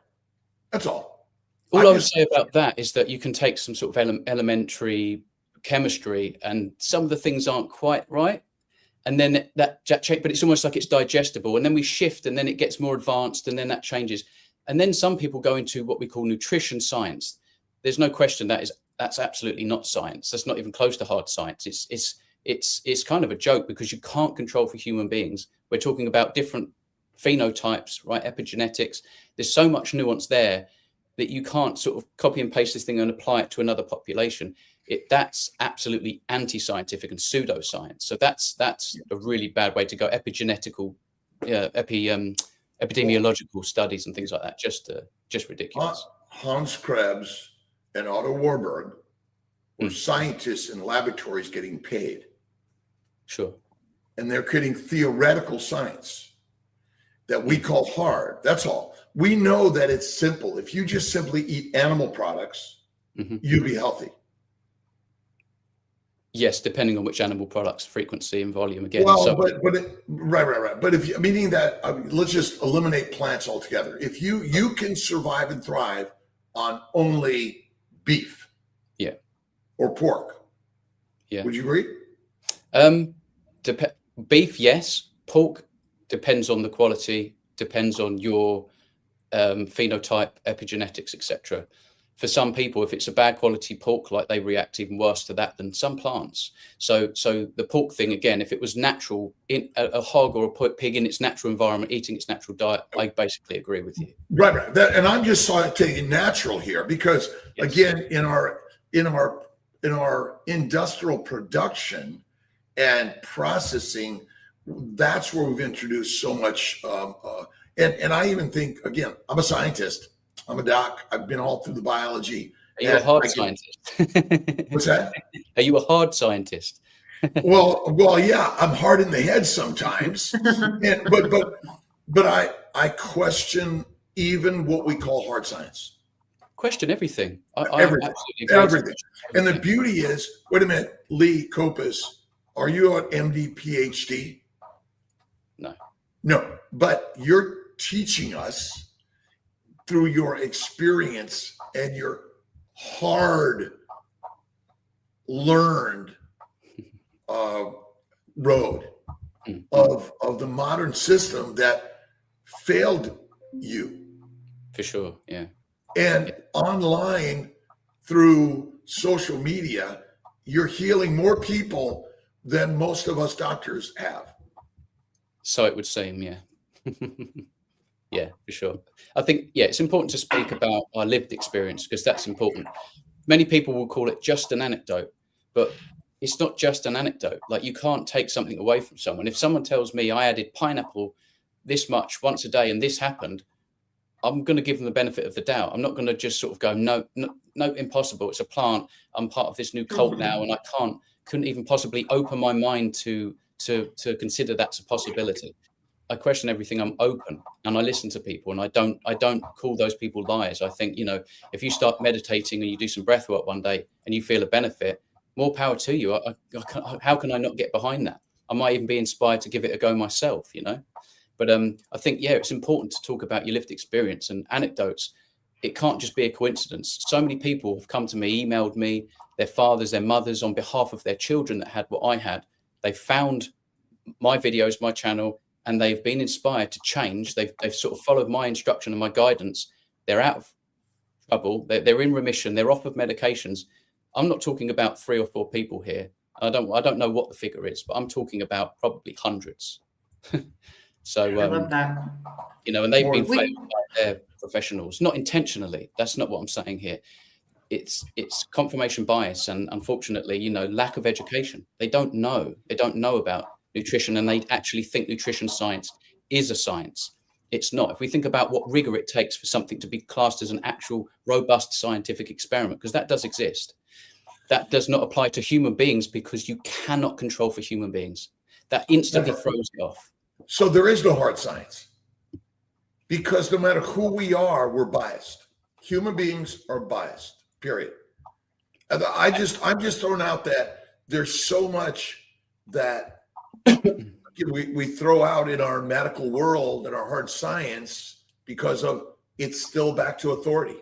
A: That's all.
C: All I would say about that is that you can take some sort of elementary chemistry and some of the things aren't quite right. And then that change, but it's almost like it's digestible. And then we shift and then it gets more advanced and then that changes. And then some people go into what we call nutrition science. There's no question that's absolutely not science. That's not even close to hard science. It's kind of a joke because you can't control for human beings. We're talking about different phenotypes, right? Epigenetics. There's so much nuance there that you can't sort of copy and paste this thing and apply it to another population. That's absolutely anti-scientific and pseudoscience. So that's a really bad way to go. epidemiological studies and things like that. Just ridiculous.
A: Hans Krebs and Otto Warburg were scientists in laboratories getting paid.
C: Sure.
A: And they're creating theoretical science that we call hard. That's all. We know that it's simple. If you just simply eat animal products, you'll be healthy.
C: Yes, depending on which animal products, frequency and volume again.
A: Well,
C: so,
A: right. But if you, meaning that, let's just eliminate plants altogether. If you can survive and thrive on only beef, or pork, would you agree?
C: Beef, yes. Pork depends on the quality, depends on your phenotype, epigenetics, etc. For some people, if it's a bad quality pork, like they react even worse to that than some plants. So the pork thing, again, if it was natural, in a hog or a pig in its natural environment, eating its natural diet, I basically agree with you.
A: Right. And I'm just taking natural here because, again, in our industrial production and processing, that's where we've introduced so much. And I even think, again, I'm a scientist. I'm a doc. I've been all through the biology.
C: Are you a hard scientist?
A: What's that?
C: Are you a hard scientist?
A: Well, yeah, I'm hard in the head sometimes. But I question even what we call hard science.
C: Question everything.
A: Everything. And the beauty is, wait a minute, Lee Coopus, are you an MD, PhD? No, but you're teaching us through your experience and your hard learned road of the modern system that failed you.
C: For sure, yeah.
A: And online through social media, you're healing more people than most of us doctors have.
C: So it would seem, yeah. Yeah, for sure. I think, it's important to speak about our lived experience because that's important. Many people will call it just an anecdote, but it's not just an anecdote. Like, you can't take something away from someone. If someone tells me I added pineapple this much once a day and this happened, I'm going to give them the benefit of the doubt. I'm not going to just sort of go, no, impossible. It's a plant. I'm part of this new cult now, and I couldn't even possibly open my mind to consider that's a possibility. I question everything. I'm open and I listen to people, and I don't call those people liars. I think, if you start meditating and you do some breath work one day and you feel a benefit, more power to you. How can I not get behind that? I might even be inspired to give it a go myself, But I think, it's important to talk about your lived experience and anecdotes. It can't just be a coincidence. So many people have come to me, emailed me, their fathers, their mothers, on behalf of their children that had what I had. They found my videos, my channel, and they've been inspired to change. They've sort of followed my instruction and my guidance. They're out of trouble. They're in remission. They're off of medications. I'm not talking about 3 or 4 people here. I don't know what the figure is, but I'm talking about probably hundreds. So
D: I love that.
C: And they've been failed by their professionals, not intentionally. That's not what I'm saying here. It's confirmation bias, and unfortunately, lack of education. They don't know about nutrition, and they actually think nutrition science is a science. It's not. If we think about what rigor it takes for something to be classed as an actual robust scientific experiment, because that does exist, that does not apply to human beings, because you cannot control for human beings. That instantly throws it off. So
A: there is no hard science, because no matter who we are, we're biased. Human beings are biased, period. And I'm just throwing out that there's so much that we throw out in our medical world and our hard science because of it's still back to authority.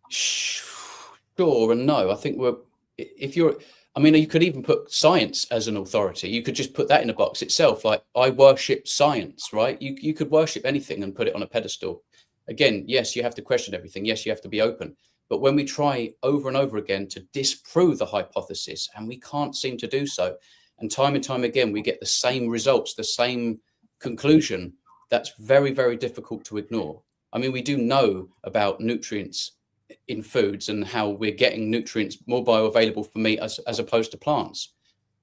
C: Sure and no. I think you could even put science as an authority. You could just put that in a box itself. Like, I worship science, right? You could worship anything and put it on a pedestal. Again, yes, you have to question everything. Yes, you have to be open. But when we try over and over again to disprove the hypothesis, and we can't seem to do so, and time again, we get the same results, the same conclusion, that's very, very difficult to ignore. I mean, we do know about nutrients in foods and how we're getting nutrients more bioavailable for meat as opposed to plants.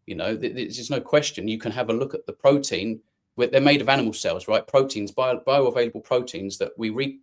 C: There's no question. You can have a look at the protein they're made of animal cells, right? Proteins, bioavailable proteins that we we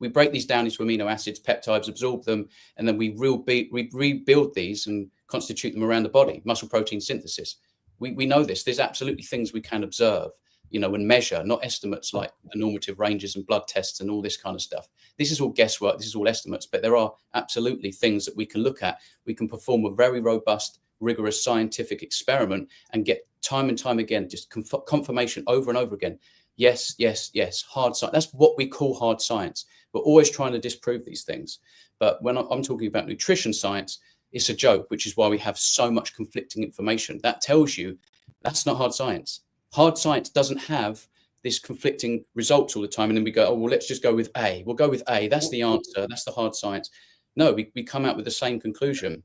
C: break these down into amino acids, peptides, absorb them, and then we rebuild these and constitute them around the body. Muscle protein synthesis. We know this. There's absolutely things we can observe, and measure, not estimates like the normative ranges and blood tests and all this kind of stuff. This is all guesswork. This is all estimates, but there are absolutely things that we can look at. We can perform a very robust, rigorous scientific experiment and get time and time again, just confirmation over and over again. Yes, yes, yes. Hard science. That's what we call hard science. We're always trying to disprove these things. But when I'm talking about nutrition science, it's a joke, which is why we have so much conflicting information. That tells you that's not hard science. Hard science doesn't have this conflicting results all the time. And then we go, oh, well, let's just go with A. We'll go with A. That's the answer. That's the hard science. No, we come out with the same conclusion.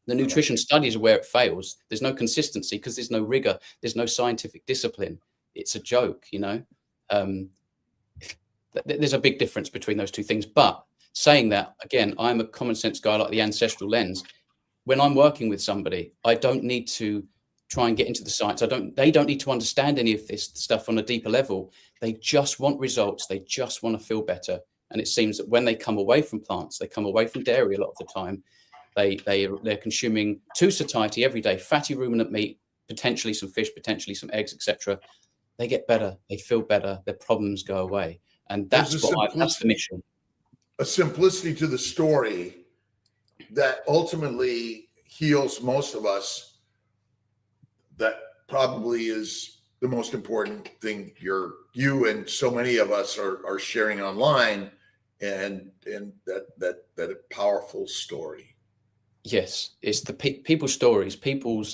C: The nutrition studies are where it fails. There's no consistency because there's no rigor. There's no scientific discipline. It's a joke, There's a big difference between those two things. But saying that, again, I'm a common sense guy like the ancestral lens. When I'm working with somebody, I don't need to try and get into the science. They don't need to understand any of this stuff on a deeper level. They just want results. They just want to feel better. And it seems that when they come away from plants, they come away from dairy a lot of the time. They're consuming to satiety every day, fatty ruminant meat, potentially some fish, potentially some eggs, etc. They get better. They feel better. Their problems go away. And that's that's the mission.
A: A simplicity to the story that ultimately heals most of us. That probably is the most important thing you and so many of us are sharing online, and that a powerful story.
C: Yes, it's the people's stories, people's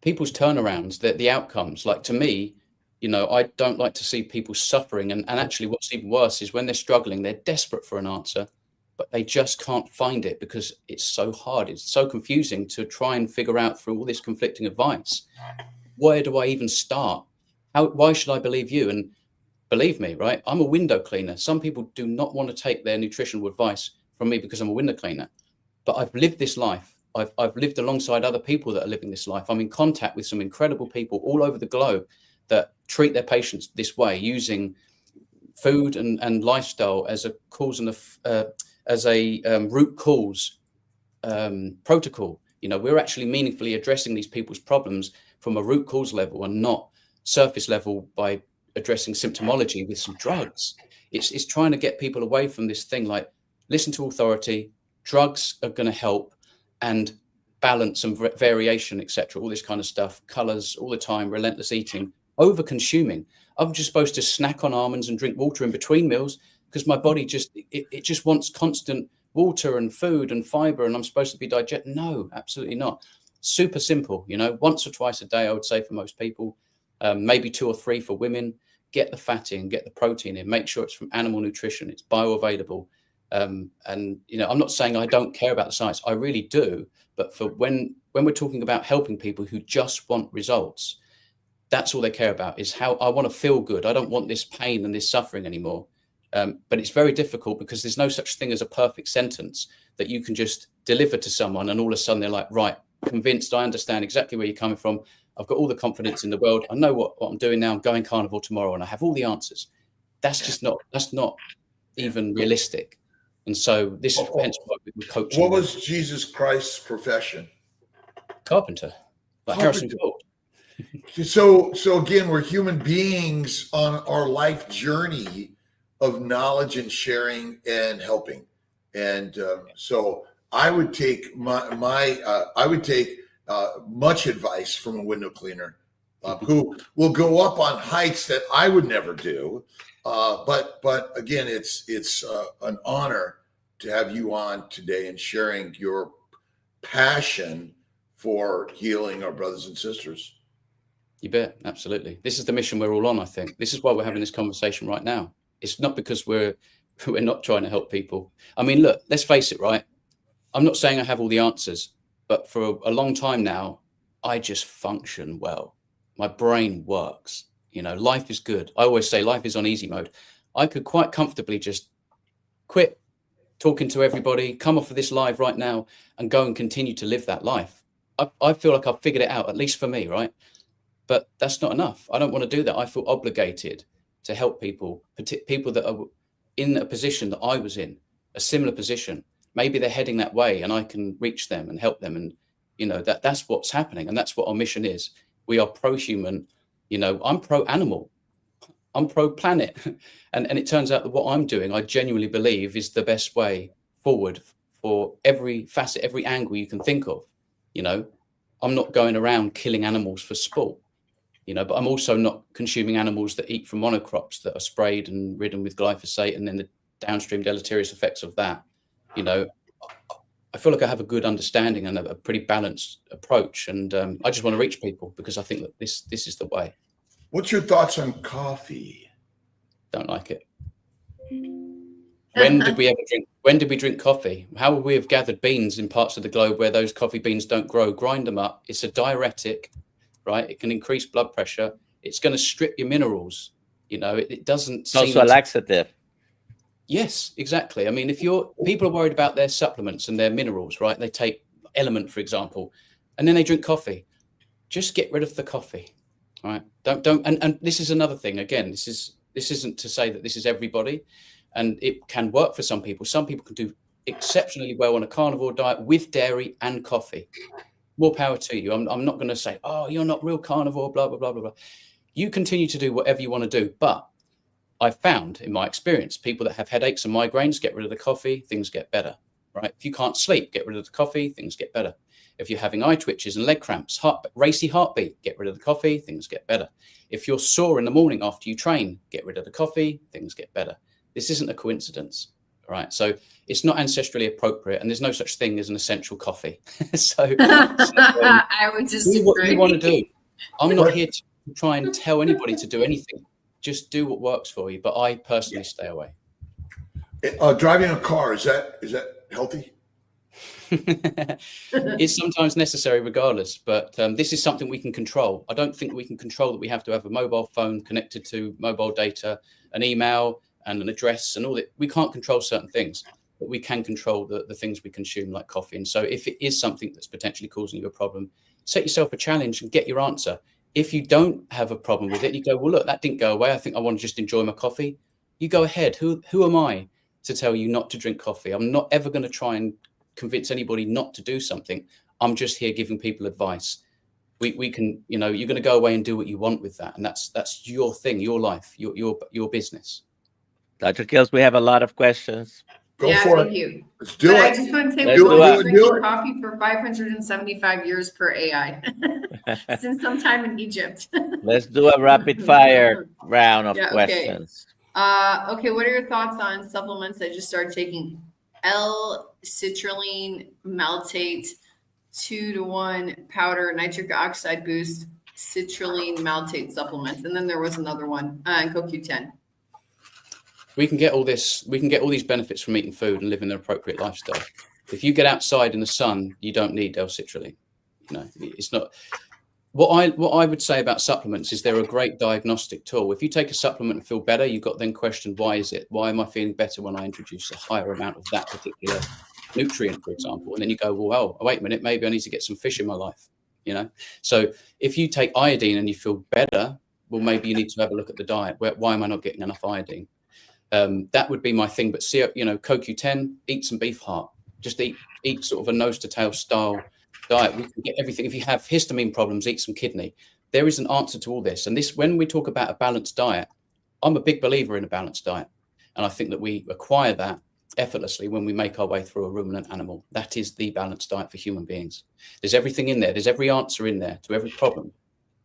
C: turnarounds, the outcomes. Like, to me, I don't like to see people suffering. And actually what's even worse is when they're struggling, they're desperate for an answer, but they just can't find it because it's so hard. It's so confusing to try and figure out through all this conflicting advice. Where do I even start? Why should I believe you? And believe me, right? I'm a window cleaner. Some people do not want to take their nutritional advice from me because I'm a window cleaner. But I've lived this life. I've lived alongside other people that are living this life. I'm in contact with some incredible people all over the globe that treat their patients this way, using food and lifestyle as a cause and root cause protocol. We're actually meaningfully addressing these people's problems from a root cause level and not surface level by addressing symptomology with some drugs. It's trying to get people away from this thing like, listen to authority, drugs are going to help, and balance and variation, etc. All this kind of stuff, colors all the time, relentless eating, over consuming. I'm just supposed to snack on almonds and drink water in between meals because my body just wants constant water and food and fiber, and I'm supposed to be digesting. No, absolutely not. Super simple, once or twice a day, I would say for most people, maybe 2 or 3 for women. Get the fat in, get the protein in, make sure it's from animal nutrition, it's bioavailable. And I'm not saying I don't care about the science. I really do. But for when we're talking about helping people who just want results, that's all they care about, is how I want to feel good. I don't want this pain and this suffering anymore. But it's very difficult because there's no such thing as a perfect sentence that you can just deliver to someone and all of a sudden they're like, right, convinced, I understand exactly where you're coming from. I've got all the confidence in the world. I know what I'm doing now. I'm going carnivore tomorrow and I have all the answers. That's not even realistic. And so this is hence why we're coaching.
A: What was Jesus Christ's profession?
C: Carpenter, like Harrison Ford.
A: So again, we're human beings on our life journey of knowledge and sharing and helping. And so I would take much advice from a window cleaner who will go up on heights that I would never do. But again, it's an honor to have you on today and sharing your passion for healing our brothers and sisters.
C: You bet. Absolutely. This is the mission we're all on, I think. This is why we're having this conversation right now. It's not because we're not trying to help people. I mean, look, let's face it, right? I'm not saying I have all the answers, but for a long time now, I just function well. My brain works. Life is good. I always say life is on easy mode. I could quite comfortably just quit talking to everybody, come off of this live right now and go and continue to live that life. I feel like I've figured it out, at least for me, right? But that's not enough. I don't want to do that. I feel obligated to help people that are in a position that I was in, a similar position. Maybe they're heading that way and I can reach them and help them. And, that's what's happening. And that's what our mission is. We are pro-human. I'm pro-animal. I'm pro-planet. And it turns out that what I'm doing, I genuinely believe is the best way forward for every facet, every angle you can think of. I'm not going around killing animals for sport, but I'm also not consuming animals that eat from monocrops that are sprayed and ridden with glyphosate and then the downstream deleterious effects of that. I feel like I have a good understanding and a pretty balanced approach. And I just want to reach people because I think that this is the way.
A: What's your thoughts on coffee?
C: Don't like it. When did we drink coffee? How would we have gathered beans in parts of the globe where those coffee beans don't grow? Grind them up. It's a diuretic, right? It can increase blood pressure. It's going to strip your minerals. It doesn't seem
B: also a laxative.
C: Yes, exactly. I mean, if people are worried about their supplements and their minerals, right? They take Element, for example, and then they drink coffee. Just get rid of the coffee, right? Don't. And this is another thing. Again, this isn't to say that this is everybody, and it can work for some people. Some people can do exceptionally well on a carnivore diet with dairy and coffee. More power to you. I'm not going to say, oh, you're not real carnivore, blah, blah, blah, blah, blah. You continue to do whatever you want to do, but I've found in my experience, people that have headaches and migraines, get rid of the coffee, things get better, right? If you can't sleep, get rid of the coffee, things get better. If you're having eye twitches and leg cramps, racy heartbeat, get rid of the coffee, things get better. If you're sore in the morning after you train, get rid of the coffee, things get better. This isn't a coincidence, right? So it's not ancestrally appropriate and there's no such thing as an essential coffee.
D: I would just
C: do what you want to do. I'm not here to try and tell anybody to do anything. Just do what works for you. But I personally stay away.
A: Driving a car, is that healthy?
C: It's sometimes necessary regardless, but this is something we can control. I don't think we can control that we have to have a mobile phone connected to mobile data, an email and an address and all that. We can't control certain things, but we can control the things we consume like coffee. And so if it is something that's potentially causing you a problem, set yourself a challenge and get your answer. If you don't have a problem with it, you go, well, look, that didn't go away. I think I want to just enjoy my coffee. You go ahead. Who am I to tell you not to drink coffee? I'm not ever going to try and convince anybody not to do something. I'm just here giving people advice. We can, you're going to go away and do what you want with that. And that's your thing, your life, your business.
B: Dr. Kiltz, we have a lot of questions.
A: Go for it.
D: Thank you.
A: Let's do it.
D: I just want to say
B: Let's
D: we've
B: do
D: been
B: it.
D: drinking coffee for 575 years per AI since sometime in Egypt.
B: Let's do a rapid fire round of
D: Yeah, okay.
B: questions.
D: Okay, what are your thoughts on supplements I just started taking? L-citrulline maltate 2-to-1 powder nitric oxide boost citrulline maltate supplements, and then there was another one, CoQ10.
C: We can get all this. We can get all these benefits from eating food and living an appropriate lifestyle. If you get outside in the sun, you don't need L-citrulline. It's not. What I would say about supplements is they're a great diagnostic tool. If you take a supplement and feel better, you've got then questioned, why is it? Why am I feeling better when I introduce a higher amount of that particular nutrient, for example? And then you go, well, wait a minute, maybe I need to get some fish in my life. So if you take iodine and you feel better, well, maybe you need to have a look at the diet. Why am I not getting enough iodine? That would be my thing. But CoQ10, eat some beef heart. Just eat sort of a nose to tail style diet. We can get everything. If you have histamine problems, eat some kidney. There is an answer to all this. And when we talk about a balanced diet, I'm a big believer in a balanced diet. And I think that we acquire that effortlessly when we make our way through a ruminant animal. That is the balanced diet for human beings. There's everything in there. There's every answer in there to every problem.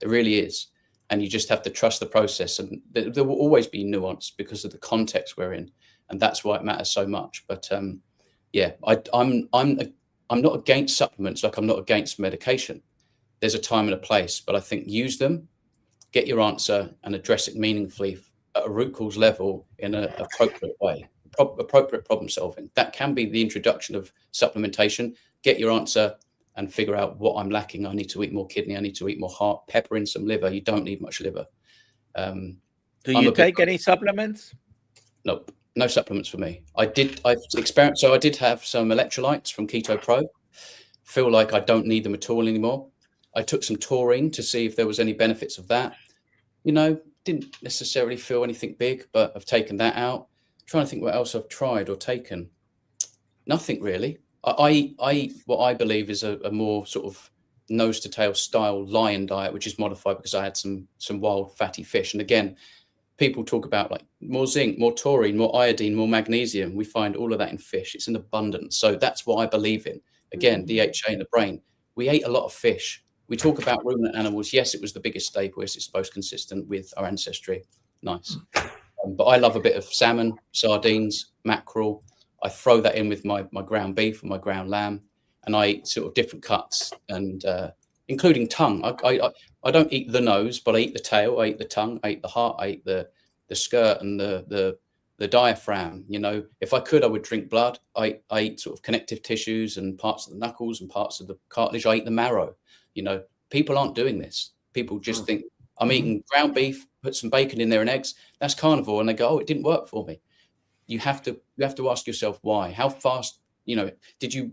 C: There really is. And you just have to trust the process. And there will always be nuance because of the context we're in. And that's why it matters so much. But I'm not against supplements like I'm not against medication. There's a time and a place, but I think use them, get your answer and address it meaningfully at a root cause level in an appropriate way, appropriate problem solving. That can be the introduction of supplementation. Get your answer and figure out what I'm lacking. I need to eat more kidney. I need to eat more heart, pepper in some liver. You don't need much liver.
B: Do you take any supplements?
C: Nope. No supplements for me. I've experienced, so I did have some electrolytes from Keto Pro. Feel like I don't need them at all anymore. I took some taurine to see if there was any benefits of that. You know, didn't necessarily feel anything big, but I've taken that out. Trying to think what else I've tried or taken. Nothing really. I eat what I believe is a more sort of nose to tail style lion diet, which is modified because I had some wild fatty fish. And again, people talk about like more zinc, more taurine, more iodine, more magnesium. We find all of that in fish. It's in abundance. So that's what I believe in. Again, DHA in the brain. We ate a lot of fish. We talk about ruminant animals. Yes, it was the biggest staple. Yes, it's most consistent with our ancestry. Nice. But I love a bit of salmon, sardines, mackerel. I throw that in with my ground beef and my ground lamb, and I eat sort of different cuts, and including tongue. I don't eat the nose, but I eat the tail. I eat the tongue. I eat the heart. I eat the skirt and the diaphragm. You know, if I could, I would drink blood. I eat sort of connective tissues and parts of the knuckles and parts of the cartilage. I eat the marrow. You know, people aren't doing this. People just think I'm eating ground beef, put some bacon in there and eggs. That's carnivore, and they go, "Oh, it didn't work for me." You have to ask yourself why. How fast, you know, did you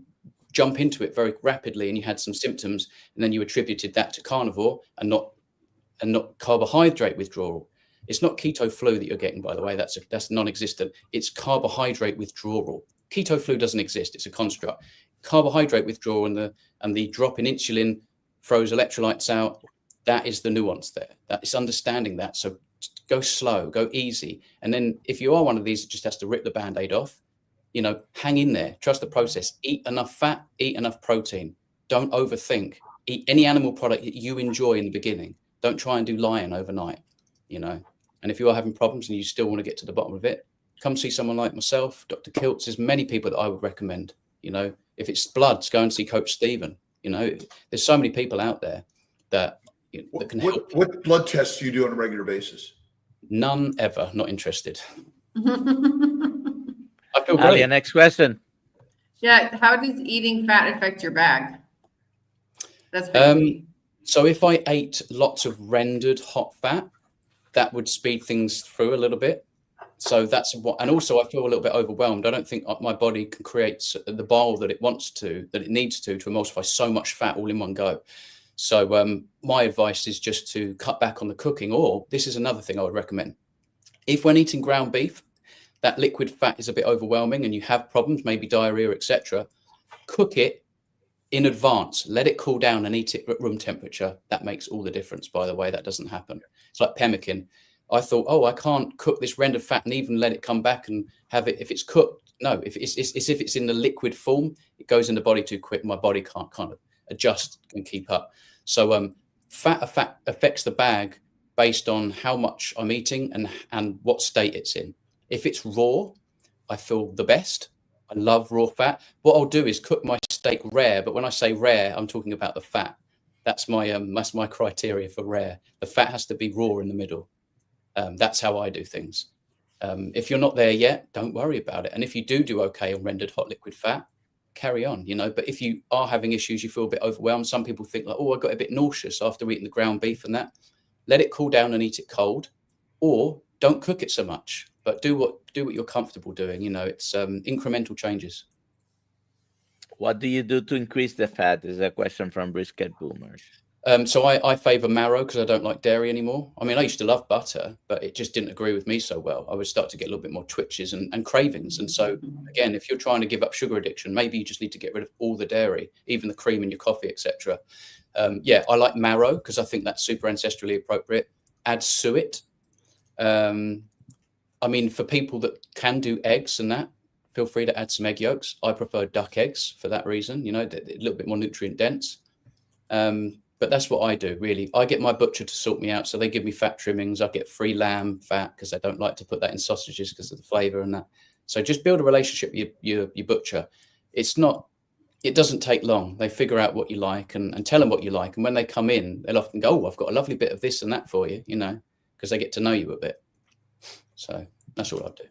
C: jump into it very rapidly and you had some symptoms, and then you attributed that to carnivore and not carbohydrate withdrawal? It's not keto flu that you're getting, by the way. That's non-existent. It's carbohydrate withdrawal. Keto flu doesn't exist. It's a construct. Carbohydrate withdrawal and the drop in insulin throws electrolytes out. That is the nuance there. That is understanding that. So go slow, go easy. And then if you are one of these that just has to rip the Band-Aid off, you know, hang in there, trust the process, eat enough fat, eat enough protein. Don't overthink. Eat any animal product that you enjoy in the beginning. Don't try and do lion overnight, you know. And if you are having problems and you still want to get to the bottom of it, come see someone like myself, Dr. Kiltz. There's many people that I would recommend, you know. If it's bloods, go and see Coach Stephen. You know, there's so many people out there that can help.
A: What blood tests do you do on a regular basis?
C: None ever. Not interested. I feel great.
B: Alia, next question.
D: Yeah. How does eating fat affect your bag? That's
C: so if I ate lots of rendered hot fat, that would speed things through a little bit. So that's what, and also I feel a little bit overwhelmed. I don't think my body can create the bile that it needs to emulsify so much fat all in one go. So my advice is just to cut back on the cooking, or this is another thing I would recommend. If when eating ground beef, that liquid fat is a bit overwhelming and you have problems, maybe diarrhea, etc., cook it in advance. Let it cool down and eat it at room temperature. That makes all the difference, by the way. That doesn't happen. It's like pemmican. I thought, oh, I can't cook this rendered fat and even let it come back and have it if it's cooked. No, if it's in the liquid form, it goes in the body too quick. My body can't kind of adjust and keep up. So fat affects the bag based on how much I'm eating and what state it's in. If it's raw, I feel the best. I love raw fat. What I'll do is cook my steak rare, but when I say rare, I'm talking about the fat. That's my criteria for rare. The fat has to be raw in the middle. That's how I do things. If you're not there yet, don't worry about it. And if you do okay on rendered hot liquid fat, carry on, you know. But if you are having issues, you feel a bit overwhelmed. Some people think like, oh, I got a bit nauseous after eating the ground beef and that. Let it cool down and eat it cold, or don't cook it so much. But do what you're comfortable doing. You know, it's incremental changes.
B: What do you do to increase the fat? Is a question from Brisket Boomers.
C: So I favor marrow because I don't like dairy anymore. I mean, I used to love butter, but it just didn't agree with me so well. I would start to get a little bit more twitches and cravings. And so, again, if you're trying to give up sugar addiction, maybe you just need to get rid of all the dairy, even the cream in your coffee, etc. Yeah, I like marrow because I think that's super ancestrally appropriate. Add suet. I mean, for people that can do eggs and that, feel free to add some egg yolks. I prefer duck eggs for that reason, you know, a little bit more nutrient dense. But that's what I do, really. I get my butcher to sort me out. So they give me fat trimmings. I get free lamb fat because I don't like to put that in sausages because of the flavor and that. So just build a relationship with your butcher. It doesn't take long. They figure out what you like and tell them what you like. And when they come in, they'll often go, oh, I've got a lovely bit of this and that for you, you know, because they get to know you a bit. So that's what I'll do.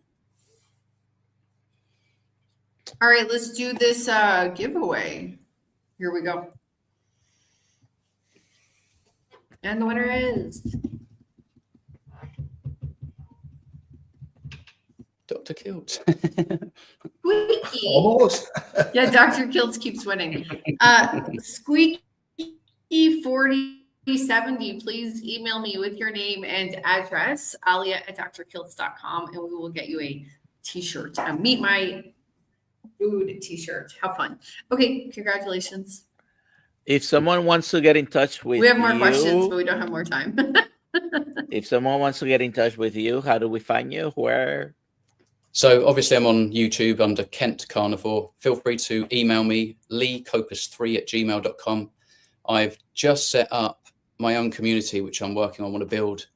D: All right, let's do this giveaway. Here we go. And the winner is
C: Dr. Kiltz.
D: Squeaky.
A: Almost.
D: Yeah, Dr. Kiltz keeps winning. Squeaky E4070, please email me with your name and address, alia@drkiltz.com, and we will get you a t-shirt. Meet my food t-shirt. Have fun. Okay, congratulations.
B: If someone wants to get in touch with
D: We have more
B: you,
D: questions, but we don't have more time.
B: if someone wants to get in touch with you, how do we find you? Where?
C: So obviously I'm on YouTube under Kent Carnivore. Feel free to email me, leecoopus3@gmail.com. I've just set up my own community, which I'm working on, want to build.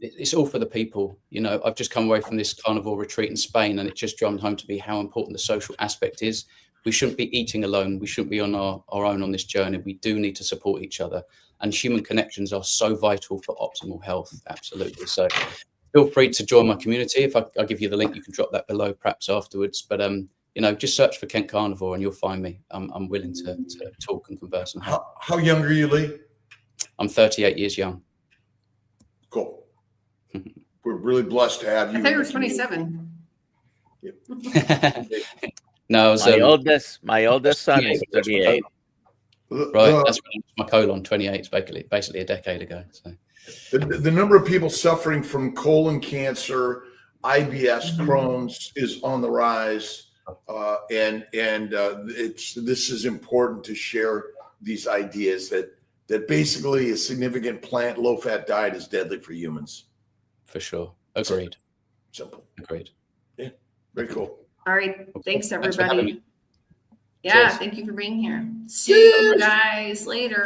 C: It's all for the people. You know, I've just come away from this carnivore retreat in Spain, and it just drummed home to me how important the social aspect is. We shouldn't be eating alone. We shouldn't be on our own on this journey. We do need to support each other. And human connections are so vital for optimal health. Absolutely. So feel free to join my community. If I'll give you the link, you can drop that below perhaps afterwards. But, you know, just search for Kent Carnivore and you'll find me. I'm willing to talk and converse. And
A: How young are you, Lee?
C: I'm 38 years young.
A: Cool. We're really blessed to have you.
D: I thought you were 27.
C: No, I was,
B: my oldest son is 38.
C: Right, that's my colon. 28 is basically a decade ago. So
A: the number of people suffering from colon cancer, IBS, Crohn's is on the rise, and this is important to share these ideas that basically a significant plant low-fat diet is deadly for humans.
C: For sure, agreed.
A: Simple.
C: Agreed.
A: Yeah, very cool.
D: All right. Thanks,
C: Thanks for having
D: everybody.
C: me.
D: Yeah,
C: Cheers.
D: thank you for being here. See you guys later.